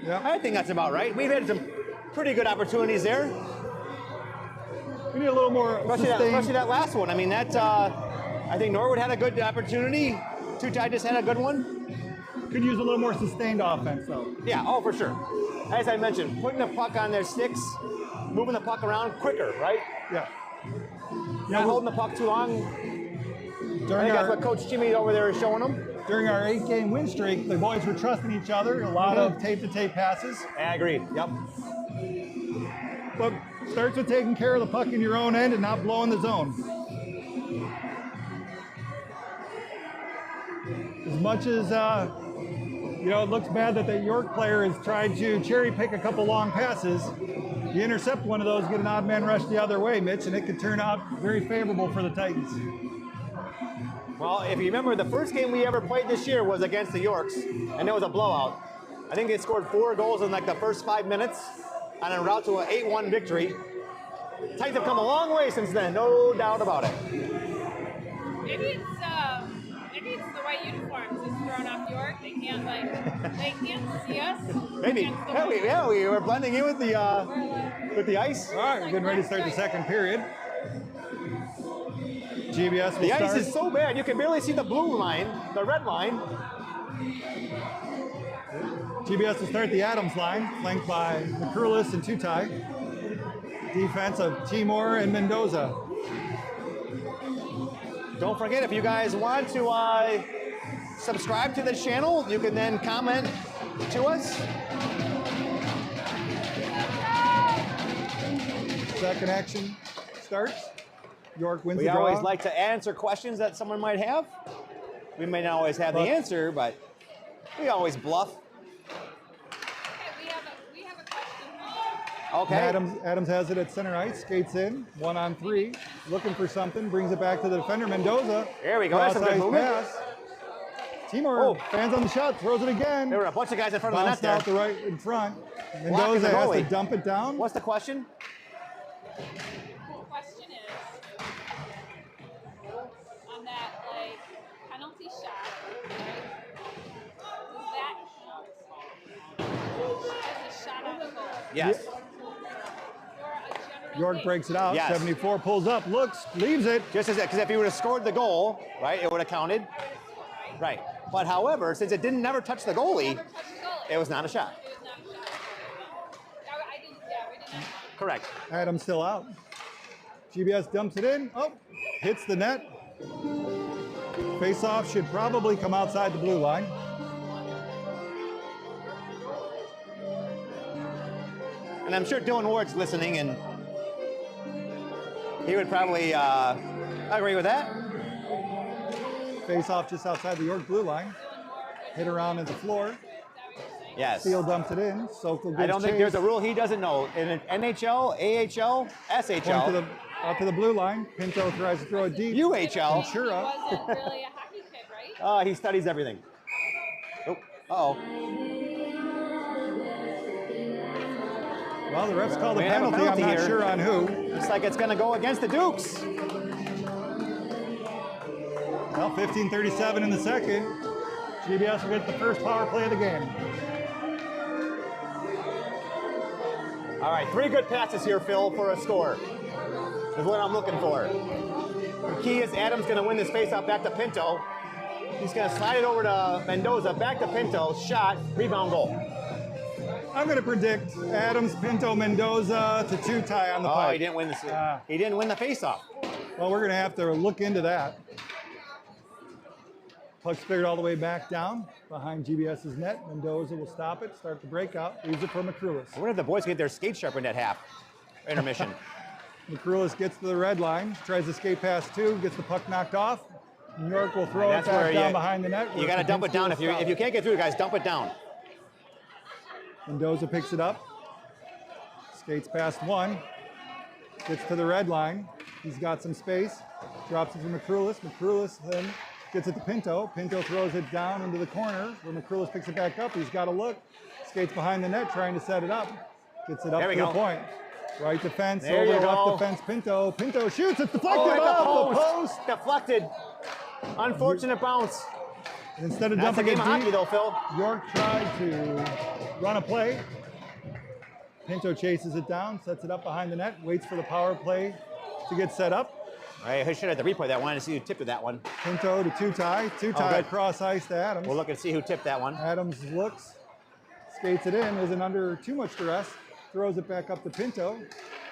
Speaker 2: Yeah.
Speaker 1: I think that's about right. We've had some pretty good opportunities there.
Speaker 2: We need a little more
Speaker 1: Especially that last one. I mean, that I think Norwood had a good opportunity. Two-Tie just had a good one.
Speaker 2: Could use a little more sustained offense, though.
Speaker 1: Yeah, oh, for sure. As I mentioned, putting the puck on their sticks, moving the puck around quicker, right?
Speaker 2: Yeah.
Speaker 1: Not holding the puck too long. I think that's what Coach Jimmy over there is showing them.
Speaker 2: During our 8-game win streak, the boys were trusting each other. A lot of tape-to-tape passes.
Speaker 1: I agree. Yep.
Speaker 2: But starts with taking care of the puck in your own end and not blowing the zone. As much as it looks bad that the York player has tried to cherry pick a couple long passes, you intercept one of those, get an odd man rush the other way, Mitch, and it could turn out very favorable for the Titans.
Speaker 1: Well, if you remember, the first game we ever played this year was against the Yorks, and it was a blowout. I think they scored 4 goals in like the first 5 minutes, on a route to an 8-1 victory. Titans have come a long way since then, no doubt about it.
Speaker 3: Maybe it's the white uniforms that's thrown off York. They can't see us.
Speaker 1: Maybe. We were blending in with the ice.
Speaker 2: All right, we're getting ready to start the second period. GBS will
Speaker 1: The
Speaker 2: start.
Speaker 1: ice is so bad, you can barely see the blue line, the red line.
Speaker 2: GBS will start the Adams line, flanked by McCurlis and Two-Tie. Defense of Timor and Mendoza.
Speaker 1: Don't forget, if you guys want to subscribe to the channel, you can then comment to us.
Speaker 2: Second action starts. York wins the
Speaker 1: We
Speaker 2: draw.
Speaker 1: always like to answer questions that someone might have. We may not always have the answer, but we always bluff.
Speaker 3: We have a question.
Speaker 1: Okay.
Speaker 2: Adams has it at center ice, skates in, 1-on-3, looking for something, brings it back to the defender, Mendoza.
Speaker 1: There we go, that's a good
Speaker 2: Cross-ice
Speaker 1: movement.
Speaker 2: pass. Timor fans on the shot, throws it again.
Speaker 1: There were a bunch of guys in front of the net
Speaker 2: Bounced
Speaker 1: there.
Speaker 2: out the right in front.
Speaker 1: Blocking
Speaker 2: Mendoza
Speaker 1: the
Speaker 2: has to
Speaker 1: goalie.
Speaker 2: dump it down.
Speaker 1: What's the question?
Speaker 3: The question is, on that penalty shot, right? Does that count as a shot on the goal?
Speaker 1: Yes.
Speaker 3: Or a general
Speaker 2: York breaks it out,
Speaker 1: Yes.
Speaker 2: 74, pulls up, looks, leaves it.
Speaker 1: Just as because if he would have scored the goal, right, it would have counted. Right. But however, since it didn't never touch the goalie,
Speaker 3: Never touched the goal.
Speaker 1: it was not a shot.
Speaker 3: It was not a shot. We didn't know.
Speaker 1: Correct.
Speaker 2: Adams still out. GBS dumps it in. Oh, hits the net. Face-off should probably come outside the blue line.
Speaker 1: And I'm sure Dylan Ward's listening, and he would probably agree with that.
Speaker 2: Face-off just outside the York blue line. Hit around at the floor.
Speaker 1: Yes.
Speaker 2: Steele dumps it in. Sokol gives
Speaker 1: I don't think
Speaker 2: chase.
Speaker 1: there's a rule he doesn't know. In an NHL, AHL,
Speaker 2: Point
Speaker 1: SHL,
Speaker 2: out to the blue line. Pinto tries to throw it deep.
Speaker 1: UHL,
Speaker 2: Ventura.
Speaker 3: He wasn't really a hockey kid, right?
Speaker 1: he studies everything. Oh, uh-oh.
Speaker 2: Well, the refs called a
Speaker 1: We have a
Speaker 2: penalty.
Speaker 1: penalty
Speaker 2: I'm not
Speaker 1: here.
Speaker 2: sure on who.
Speaker 1: Looks like it's going to go against the Dukes.
Speaker 2: Well, 15:37 in the second. GBS will get the first power play of the game.
Speaker 1: All right, 3 good passes here, Phil, for a score. Is what I'm looking for. The key is Adams going to win this faceoff back to Pinto. He's going to slide it over to Mendoza, back to Pinto, shot, rebound, goal.
Speaker 2: I'm going to predict Adams, Pinto, Mendoza to Two-Tie on the
Speaker 1: Oh,
Speaker 2: puck.
Speaker 1: he didn't win this. He didn't win the faceoff.
Speaker 2: Well, we're going to have to look into that. Puck's figured all the way back down behind GBS's net. Mendoza will stop it, start the breakout, leaves it for McCrulis.
Speaker 1: I wonder if the boys can get their skate sharpened at half. Intermission.
Speaker 2: McCrulis gets to the red line, tries to skate past 2, gets the puck knocked off. New York will throw it
Speaker 1: That's where
Speaker 2: back down behind the net.
Speaker 1: You got to dump it down. If you can't get through, guys, dump it down.
Speaker 2: Mendoza picks it up, skates past 1, gets to the red line. He's got some space, drops it to McCrulis. McCrulis then gets it to Pinto. Pinto throws it down into the corner where McCrulis picks it back up. He's got to look, skates behind the net trying to set it up. Gets it up to the point. Right defense,
Speaker 1: There
Speaker 2: over
Speaker 1: you
Speaker 2: left
Speaker 1: go.
Speaker 2: defense, Pinto. Pinto shoots, it's deflected
Speaker 1: at
Speaker 2: off the post.
Speaker 1: Deflected. Unfortunate bounce.
Speaker 2: Instead of
Speaker 1: That's a
Speaker 2: dumping
Speaker 1: game
Speaker 2: it
Speaker 1: of hockey,
Speaker 2: deep,
Speaker 1: though, Phil.
Speaker 2: York tried to run a play. Pinto chases it down, sets it up behind the net, waits for the power play to get set up.
Speaker 1: I should have the replay that one to see who tipped that one.
Speaker 2: Pinto to Tutai. Tutai across ice to Adams.
Speaker 1: We'll look and see who tipped that one.
Speaker 2: Adams looks, skates it in, isn't under too much duress, throws it back up to Pinto.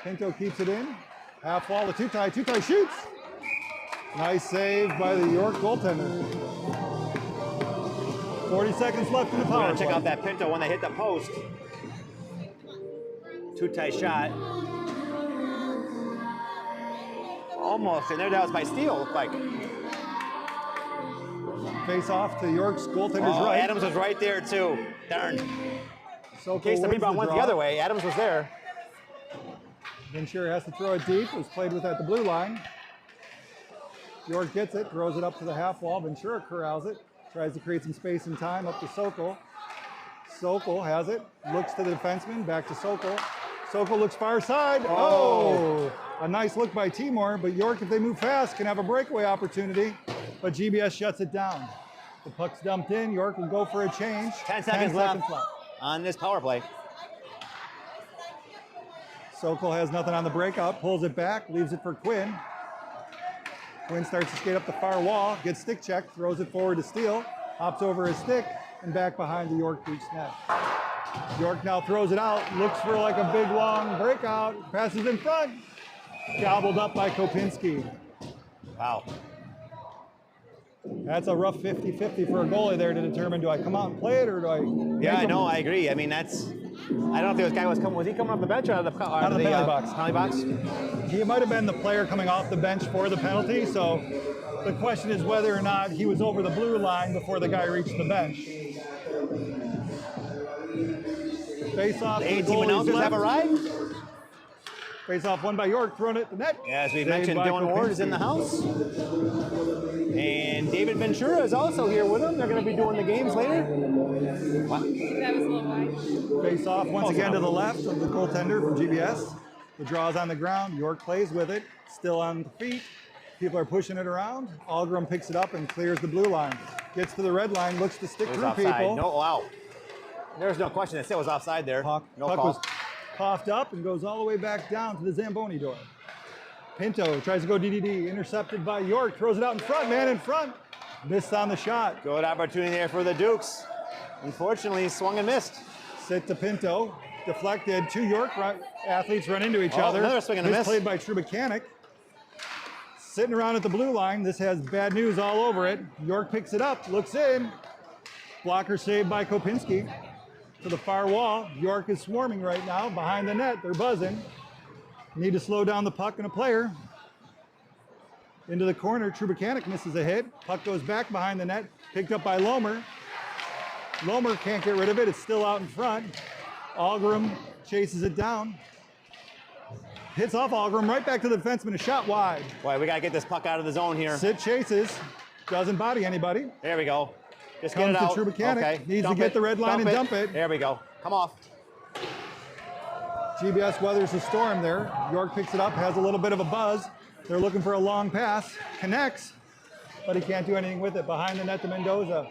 Speaker 2: Pinto keeps it in, half wall to Tutai. Tutai shoots. Nice save by the York goaltender. 40 seconds left in the power play.
Speaker 1: Check out that Pinto when they hit the post. Two-tie shot. Almost, and there that was by steal, looked like.
Speaker 2: Face off to York's goaltender's right.
Speaker 1: Adams was right there too. Darn.
Speaker 2: So
Speaker 1: in case the rebound went the other way, Adams was there.
Speaker 2: Ventura has to throw it deep. It was played with at the blue line. York gets it, throws it up to the half wall. Ventura corrals it, tries to create some space and time up to Sokol. Sokol has it, looks to the defenseman, back to Sokol. Sokol looks far side. Oh! A nice look by Timor, but York, if they move fast, can have a breakaway opportunity, but GBS shuts it down. The puck's dumped in. York will go for a change.
Speaker 1: 10 seconds left on this power play.
Speaker 2: Sokol has nothing on the breakout, pulls it back, leaves it for Quinn. Quinn starts to skate up the far wall, gets stick checked, throws it forward to Steele, hops over his stick, and back behind the York breach net. York now throws it out, looks for like a big long breakout, passes in front, gobbled up by Kopinski.
Speaker 1: Wow.
Speaker 2: That's a rough 50-50 for a goalie there to determine, do I come out and play it or do I...
Speaker 1: Yeah, I know, I agree. I mean, that's... I don't know if this guy was he coming off the bench or out of the
Speaker 2: penalty box?
Speaker 1: Penalty box?
Speaker 2: He might have been the player coming off the bench for the penalty, so the question is whether or not he was over the blue line before the guy reached the bench. Face off.
Speaker 1: The 18 announcers have arrived.
Speaker 2: Face off won by York, thrown it to the net.
Speaker 1: Yeah, as we mentioned, Dylan Ward is in the house. And David Ventura is also here with them. They're going to be doing the games later. What?
Speaker 3: That was a little wide.
Speaker 2: Face off once again to the left of the goaltender from GBS. The draw is on the ground. York plays with it. Still on the feet. People are pushing it around. Algrim picks it up and clears the blue line. Gets to the red line, looks to stick through people.
Speaker 1: No, wow. There's no question that still was offside there.
Speaker 2: Puck was coughed up and goes all the way back down to the Zamboni door. Pinto tries to go DDD, intercepted by York, throws it out in front, man in front. Missed on the shot.
Speaker 1: Good opportunity there for the Dukes. Unfortunately, swung and missed.
Speaker 2: Sit to Pinto, deflected. Two York athletes run into each other.
Speaker 1: Another swing and a miss.
Speaker 2: Played by Trubakanik. Sitting around at the blue line. This has bad news all over it. York picks it up, looks in. Blocker saved by Kopinski. To the far wall. York is swarming right now behind the net. They're buzzing. Need to slow down the puck and a player. Into the corner. Trubakanik misses a hit. Puck goes back behind the net. Picked up by Lomer. Lomer can't get rid of it. It's still out in front. Algrim chases it down. Hits off Algrim right back to the defenseman. A shot wide.
Speaker 1: Boy, we got to get this puck out of the zone here.
Speaker 2: Sid chases. Doesn't body anybody.
Speaker 1: There we go. Just
Speaker 2: Comes
Speaker 1: get it out.
Speaker 2: to Trubakanik.
Speaker 1: Okay.
Speaker 2: Needs to get the red line and dump it.
Speaker 1: There we go. Come off.
Speaker 2: GBS weathers the storm there. York picks it up, has a little bit of a buzz. They're looking for a long pass. Connects, but he can't do anything with it. Behind the net to Mendoza.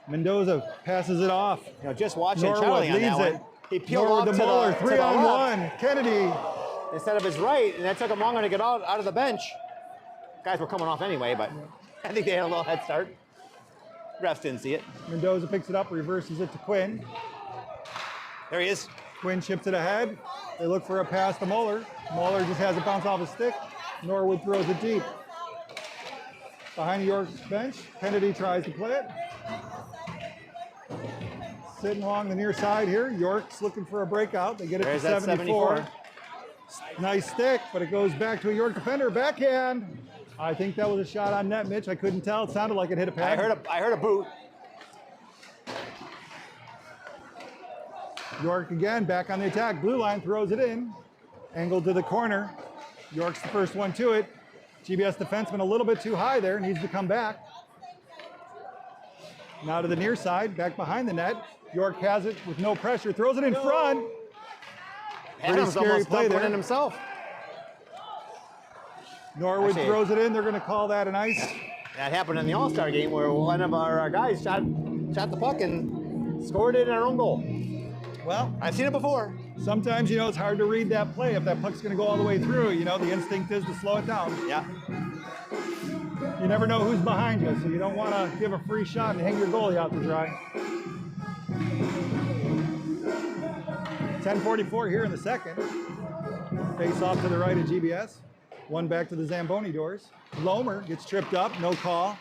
Speaker 2: Mendoza passes it off.
Speaker 1: You know, just watching
Speaker 2: Norwood
Speaker 1: Charlie on that
Speaker 2: leads
Speaker 1: one.
Speaker 2: it.
Speaker 1: He peeled
Speaker 2: Norwood
Speaker 1: off
Speaker 2: to
Speaker 1: to
Speaker 2: Muller,
Speaker 1: the
Speaker 2: 3-on-1. Kennedy.
Speaker 1: Instead of his right, and that took him longer to get out of the bench. Guys were coming off anyway, but I think they had a little head start. Refs didn't see it.
Speaker 2: Mendoza picks it up, reverses it to Quinn.
Speaker 1: There he is.
Speaker 2: Quinn chips it ahead. They look for a pass to Muller. Muller just has it bounce off his stick. Norwood throws it deep. Behind York's bench, Kennedy tries to play it. Sitting along the near side here. York's looking for a breakout. They get it
Speaker 1: There's
Speaker 2: to
Speaker 1: that
Speaker 2: 74. Nice stick, but it goes back to a York defender. Backhand. I think that was a shot on net, Mitch. I couldn't tell. It sounded like it hit a pad.
Speaker 1: I heard a boot.
Speaker 2: York again, back on the attack. Blue line throws it in. Angled to the corner. York's the first one to it. GBS defenseman a little bit too high there. Needs to come back. Now to the near side, back behind the net. York has it with no pressure. Throws it in front. Pretty
Speaker 1: Adams
Speaker 2: scary
Speaker 1: almost
Speaker 2: play there.
Speaker 1: in himself.
Speaker 2: Norwood throws it in. They're going to call that an ice.
Speaker 1: That happened in the All-Star game where one of our guys shot the puck and scored it in our own goal.
Speaker 2: Well,
Speaker 1: I've seen it before.
Speaker 2: Sometimes, you know, it's hard to read that play if that puck's going to go all the way through. You know, the instinct is to slow it down.
Speaker 1: Yeah.
Speaker 2: You never know who's behind you, so you don't want to give a free shot and hang your goalie out to dry. 10:44 here in the second. Face off to the right of GBS. One back to the Zamboni doors. Lomer gets tripped up, no call.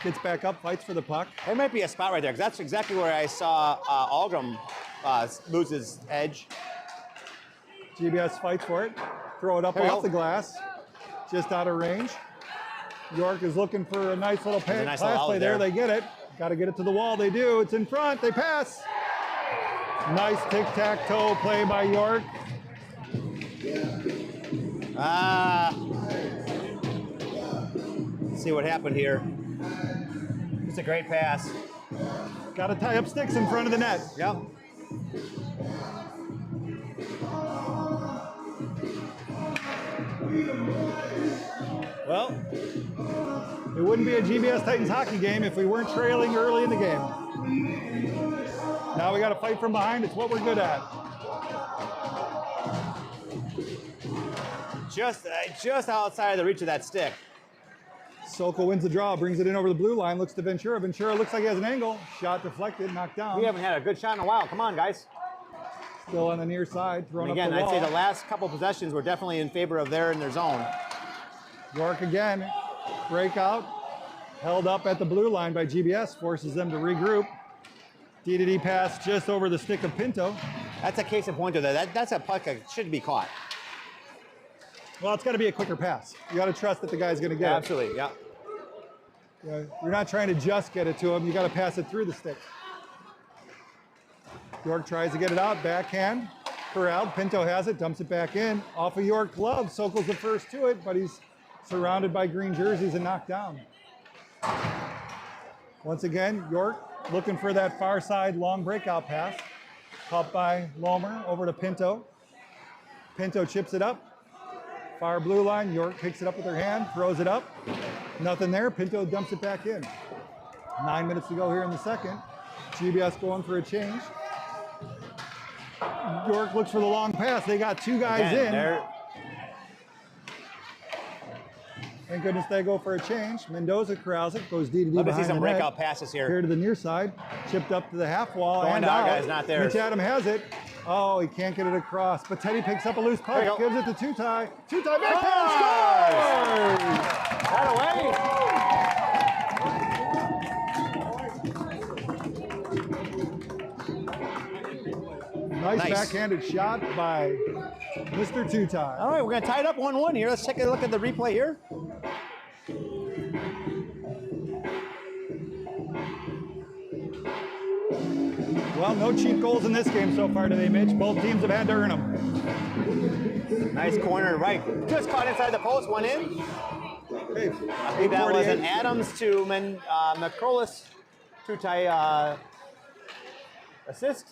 Speaker 2: Gets back up, fights for the puck.
Speaker 1: There might be a spot right there, because that's exactly where I saw Algram lose his edge.
Speaker 2: GBS fights for it. Throw it up
Speaker 1: There you
Speaker 2: off
Speaker 1: go.
Speaker 2: the glass. Just out of range. York is looking for a nice little
Speaker 1: There's a nice
Speaker 2: pass
Speaker 1: little
Speaker 2: play
Speaker 1: outlet
Speaker 2: there.
Speaker 1: there.
Speaker 2: They get it. Got to get it to the wall. They do. It's in front. They pass. Nice tic-tac-toe play by York.
Speaker 1: See what happened here. It's a great pass.
Speaker 2: Got to tie up sticks in front of the net.
Speaker 1: Yep.
Speaker 2: Well, it wouldn't be a GBS Titans hockey game if we weren't trailing early in the game. Now we got to fight from behind. It's what we're good at.
Speaker 1: Just outside of the reach of that stick.
Speaker 2: Sokol wins the draw, brings it in over the blue line, looks to Ventura. Ventura looks like he has an angle. Shot deflected, knocked down.
Speaker 1: We haven't had a good shot in a while. Come on, guys.
Speaker 2: Still on the near side, thrown
Speaker 1: And again,
Speaker 2: up the
Speaker 1: I'd
Speaker 2: wall.
Speaker 1: say the last couple possessions were definitely in favor of their in their zone.
Speaker 2: York again, breakout, held up at the blue line by GBS, forces them to regroup. D-to-D pass just over the stick of Pinto.
Speaker 1: That's a case in point there. That's a puck that should be caught.
Speaker 2: Well, it's got to be a quicker pass. You got to trust that the guy's going to get
Speaker 1: Absolutely, yeah.
Speaker 2: it. You know, you're not trying to just get it to him. You got to pass it through the stick. York tries to get it out, backhand, corralled. Pinto has it, dumps it back in. Off of York glove, Sokol's the first to it, but he's surrounded by green jerseys and knocked down. Once again, York looking for that far side long breakout pass. Caught by Lomer over to Pinto. Pinto chips it up. Far blue line, York picks it up with her hand, throws it up. Nothing there, Pinto dumps it back in. 9 minutes to go here in the second. GBS going for a change. York looks for the long pass. They got two guys in. Thank goodness they go for a change. Mendoza corrals it, goes D to D
Speaker 1: Let me
Speaker 2: behind
Speaker 1: see some
Speaker 2: the net.
Speaker 1: breakout passes here.
Speaker 2: Here to the near side, chipped up to the half wall
Speaker 1: Going
Speaker 2: and
Speaker 1: to our
Speaker 2: out.
Speaker 1: guys, not theirs.
Speaker 2: Mitch Adam has it. Oh, he can't get it across. But Teddy picks up a loose
Speaker 1: There you
Speaker 2: puck,
Speaker 1: go.
Speaker 2: gives it to Two-Tie. Two-Tie backhand scores!
Speaker 1: That away.
Speaker 2: Nice backhanded shot by Mr. Two-Tie.
Speaker 1: All right, we're going to tie it up 1-1 here. Let's take a look at the replay here.
Speaker 2: Well, no cheap goals in this game so far today, Mitch. Both teams have had to earn them.
Speaker 1: Nice corner right. Just caught inside the post, went in.
Speaker 2: Hey,
Speaker 1: I think that was an
Speaker 2: 8:48.
Speaker 1: Adams to McCrolis Two-Tie assist.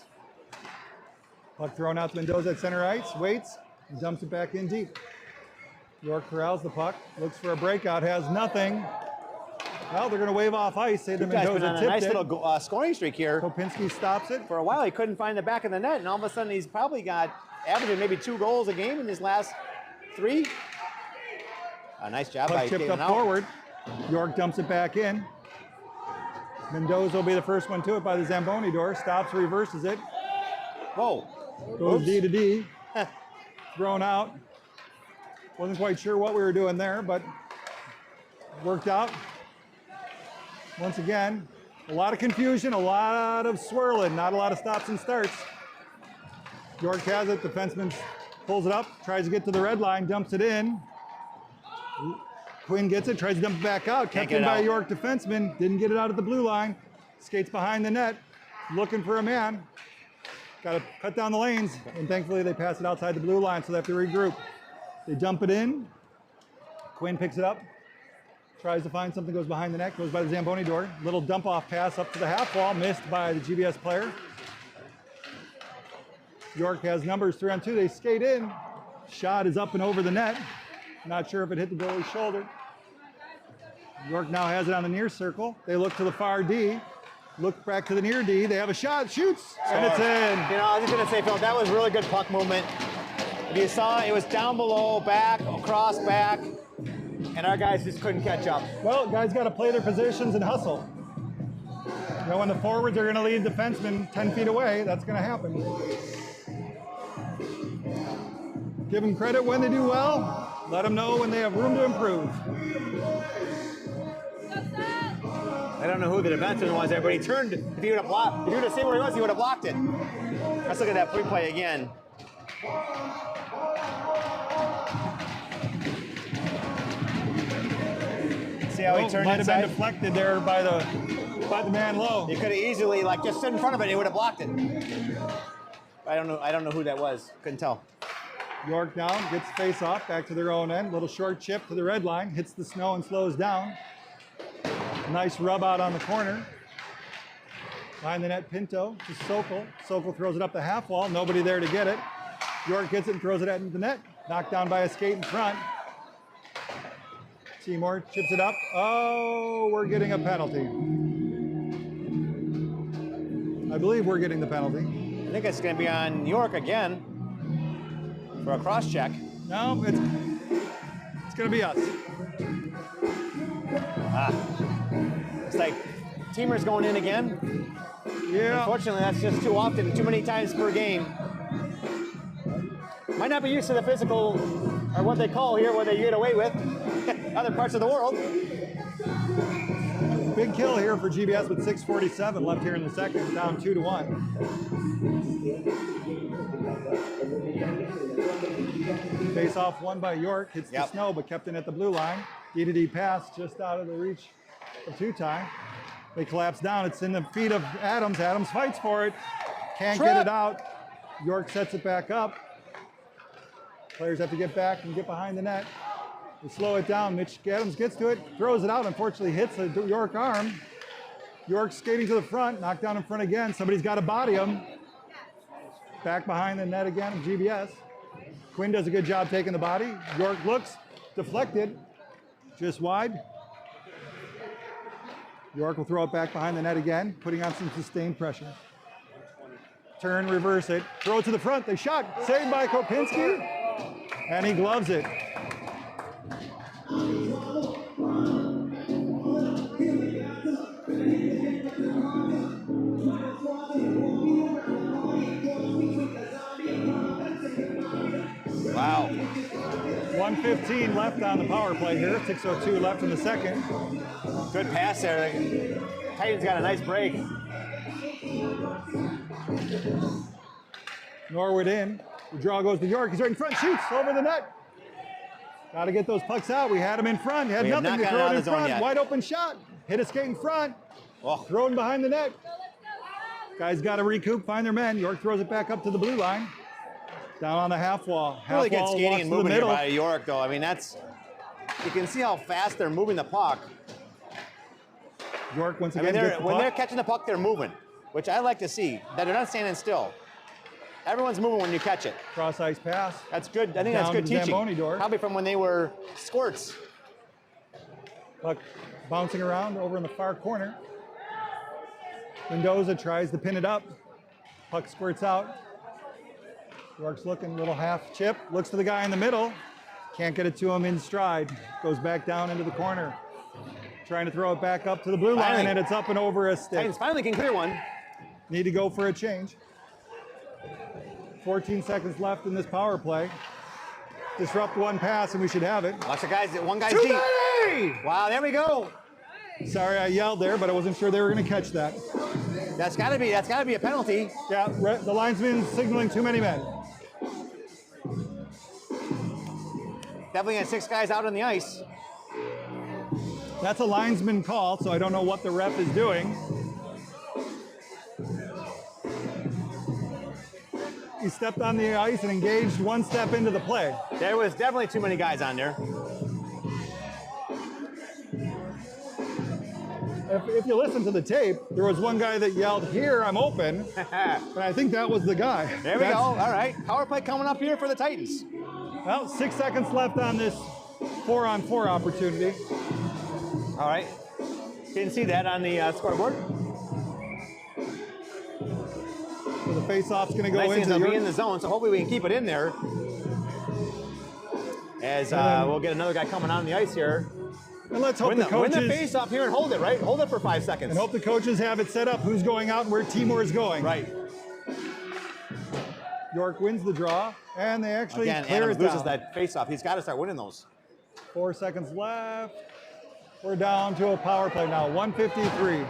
Speaker 2: Puck thrown out to Mendoza at center ice, waits, and dumps it back in deep. York corrals the puck, looks for a breakout, has nothing. Well, they're going to wave off ice, say that
Speaker 1: Two-Tie's been
Speaker 2: Mendoza
Speaker 1: on a
Speaker 2: tipped
Speaker 1: nice
Speaker 2: it.
Speaker 1: little scoring streak here.
Speaker 2: Kopinski stops it.
Speaker 1: For a while, he couldn't find the back of the net, and all of a sudden, he's probably got averaging maybe 2 goals a game in his last 3. A nice job by
Speaker 2: Puck chipped
Speaker 1: getting
Speaker 2: up
Speaker 1: out.
Speaker 2: forward. York dumps it back in. Mendoza will be the first one to it by the Zamboni door. Stops, reverses it.
Speaker 1: Whoa.
Speaker 2: Goes
Speaker 1: Oops.
Speaker 2: D to D. Thrown out. Wasn't quite sure what we were doing there, but worked out. Once again, a lot of confusion, a lot of swirling, not a lot of stops and starts. York has it, defenseman pulls it up, tries to get to the red line, dumps it in. Quinn gets it, tries to dump it back out, kept
Speaker 1: get
Speaker 2: in
Speaker 1: it
Speaker 2: by a
Speaker 1: out.
Speaker 2: York defenseman, didn't get it out at the blue line, skates behind the net, looking for a man. Got to cut down the lanes, and thankfully they pass it outside the blue line, so they have to regroup. They dump it in. Quinn picks it up, tries to find something, goes behind the net, goes by the Zamboni door. Little dump off pass up to the half wall, missed by the GBS player. York has numbers 3-on-2. They skate in. Shot is up and over the net. Not sure if it hit the goalie's shoulder. York now has it on the near circle. They look to the far D. Look back to the near D. They have a shot. Shoots. And it's in.
Speaker 1: You know, I was just going to say, Phil, that was really good puck movement. If you saw, it was down below, back, across, back, and our guys just couldn't catch up.
Speaker 2: Well, guys got to play their positions and hustle. You know, when the forwards are going to lead defensemen 10 feet away, that's going to happen. Give them credit when they do well. Let them know when they have room to improve.
Speaker 1: I don't know who the defenseman was there, but he turned. If he would have blocked, if he would have seen where he was, he would have blocked it. Let's look at that replay again. See how he turned
Speaker 2: might
Speaker 1: inside?
Speaker 2: have been deflected there by the man low.
Speaker 1: He could have easily just stood in front of it. He would have blocked it. I don't know who that was. Couldn't tell.
Speaker 2: York down, gets face off, back to their own end. Little short chip to the red line, hits the snow and slows down. Nice rub out on the corner. Behind the net, Pinto to Sokol. Sokol throws it up the half wall. Nobody there to get it. York gets it and throws it into the net. Knocked down by a skate in front. Seymour chips it up. Oh, we're getting a penalty. I believe we're getting the penalty.
Speaker 1: I think it's going to be on York again for a cross check.
Speaker 2: No, it's going to be us.
Speaker 1: It's like teamers going in again.
Speaker 2: Yeah.
Speaker 1: Unfortunately, that's just too often, too many times per game. Might not be used to the physical, or what they call here, what they get away with, other parts of the world.
Speaker 2: Big kill here for GBS with 6:47 left here in the second, down 2-1. Face off won by York, hits the snow, but kept in at the blue line. D-to-D pass just out of the reach of two-time. They collapse down. It's in the feet of Adams. Adams fights for it. Can't get it out. York sets it back up. Players have to get back and get behind the net. They slow it down. Mitch Adams gets to it, throws it out. Unfortunately, hits the York arm. York skating to the front, knocked down in front again. Somebody's got to body him. Back behind the net again, GBS. Quinn does a good job taking the body. York looks, deflected, just wide. York will throw it back behind the net again, putting on some sustained pressure. Turn, reverse it, throw it to the front. They shot, saved by Kopinski, and he gloves it.
Speaker 1: Wow.
Speaker 2: 1:15 left on the power play here. 6:02 left in the second.
Speaker 1: Good pass there. Titans got a nice break.
Speaker 2: Norwood in. The draw goes to York. He's right in front. Shoots over the net. Got to get those pucks out. We had him in front. He had nothing to throw it in front. Wide open shot. Hit a skate in front. Thrown behind the net. Guys got to recoup, find their men. York throws it back up to the blue line. Down on the half wall.
Speaker 1: Really good skating and movement here by York, though. I mean, that's, you can see how fast they're moving the puck.
Speaker 2: York once again gets the
Speaker 1: when
Speaker 2: puck.
Speaker 1: they're catching the puck, they're moving, which I like to see. That they're not standing still. Everyone's moving when you catch it.
Speaker 2: Cross ice pass.
Speaker 1: That's good. I think that's good teaching. Probably from when they were squirts.
Speaker 2: Puck bouncing around over in the far corner. Mendoza tries to pin it up. Puck squirts out. York's looking, little half chip. Looks to the guy in the middle. Can't get it to him in stride. Goes back down into the corner. Trying to throw it back up to the blue line, and it's up and over a stick.
Speaker 1: Titans finally can clear one.
Speaker 2: Need to go for a change. 14 seconds left in this power play. Disrupt one pass, and we should have it.
Speaker 1: Watch the guys. One guy's deep. Wow, there we go.
Speaker 2: Sorry, I yelled there, but I wasn't sure they were going to catch that.
Speaker 1: That's got to be a penalty.
Speaker 2: Yeah, the linesman signaling too many men.
Speaker 1: Definitely had 6 guys out on the ice.
Speaker 2: That's a linesman call, so I don't know what the ref is doing. He stepped on the ice and engaged one step into the play.
Speaker 1: There was definitely too many guys on there.
Speaker 2: If you listen to the tape, there was one guy that yelled, "Here, I'm open," and I think that was the guy.
Speaker 1: There we go. All right, power play coming up here for the Titans.
Speaker 2: Well, 6 seconds left on this 4-on-4 opportunity.
Speaker 1: All right. Didn't see that on the scoreboard.
Speaker 2: So the face-off's going to go
Speaker 1: Nice thing is
Speaker 2: into
Speaker 1: they'll
Speaker 2: the
Speaker 1: be in the zone, so hopefully we can keep it in there. As we'll get another guy coming on the ice here.
Speaker 2: And let's hope the coaches
Speaker 1: win the face-off here and hold it, right? Hold it for 5 seconds.
Speaker 2: And hope the coaches have it set up who's going out and where Timor is going.
Speaker 1: Right.
Speaker 2: York wins the draw, and they actually
Speaker 1: Again,
Speaker 2: clear
Speaker 1: Adams
Speaker 2: it down.
Speaker 1: loses that face-off. He's got to start winning those.
Speaker 2: 4 seconds left. We're down to a power play now, 153.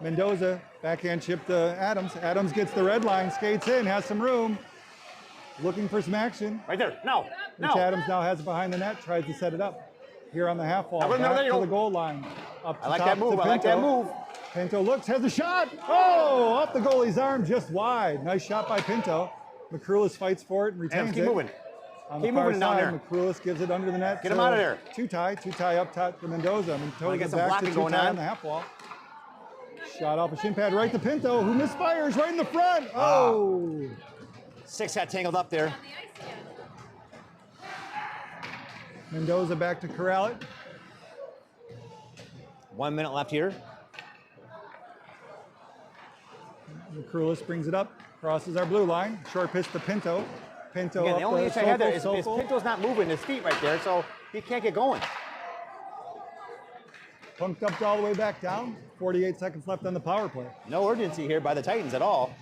Speaker 2: Mendoza, backhand chip to Adams. Adams gets the red line, skates in, has some room. Looking for some action.
Speaker 1: Right there. No.
Speaker 2: Which Adams now has it behind the net, tries to set it up. Here on the half wall,
Speaker 1: No,
Speaker 2: back
Speaker 1: there you
Speaker 2: to
Speaker 1: go.
Speaker 2: the goal line. Up
Speaker 1: I like
Speaker 2: top
Speaker 1: that move.
Speaker 2: to
Speaker 1: I like that
Speaker 2: Pinto.
Speaker 1: move.
Speaker 2: Pinto looks, has a shot. Oh, off the goalie's arm, just wide. Nice shot by Pinto. McCrulis fights for it and retains
Speaker 1: Adams, keep
Speaker 2: it.
Speaker 1: moving.
Speaker 2: On the
Speaker 1: Keep
Speaker 2: far
Speaker 1: moving down
Speaker 2: side,
Speaker 1: there.
Speaker 2: McCrulis gives it under the net.
Speaker 1: Get him out of there.
Speaker 2: Two-tie up top to Mendoza.
Speaker 1: Wanna
Speaker 2: Mendoza
Speaker 1: get some
Speaker 2: back to
Speaker 1: blocking going
Speaker 2: Two-tie
Speaker 1: on?
Speaker 2: on the half wall. Shot off a shin pad right to Pinto, who misfires right in the front. Oh!
Speaker 1: 6 got tangled up there.
Speaker 3: On the ice again.
Speaker 2: Mendoza back to corral it.
Speaker 1: 1 minute left here.
Speaker 2: McCrulis brings it up, crosses our blue line. Short pitch to Pinto. Pinto
Speaker 1: Again,
Speaker 2: up
Speaker 1: the only
Speaker 2: to
Speaker 1: issue I had there
Speaker 2: Sokol.
Speaker 1: is
Speaker 2: Sokol
Speaker 1: Pinto's not moving his feet right there, so he can't get going.
Speaker 2: Punked up all the way back down. 48 seconds left on the power play.
Speaker 1: No urgency here by the Titans at all.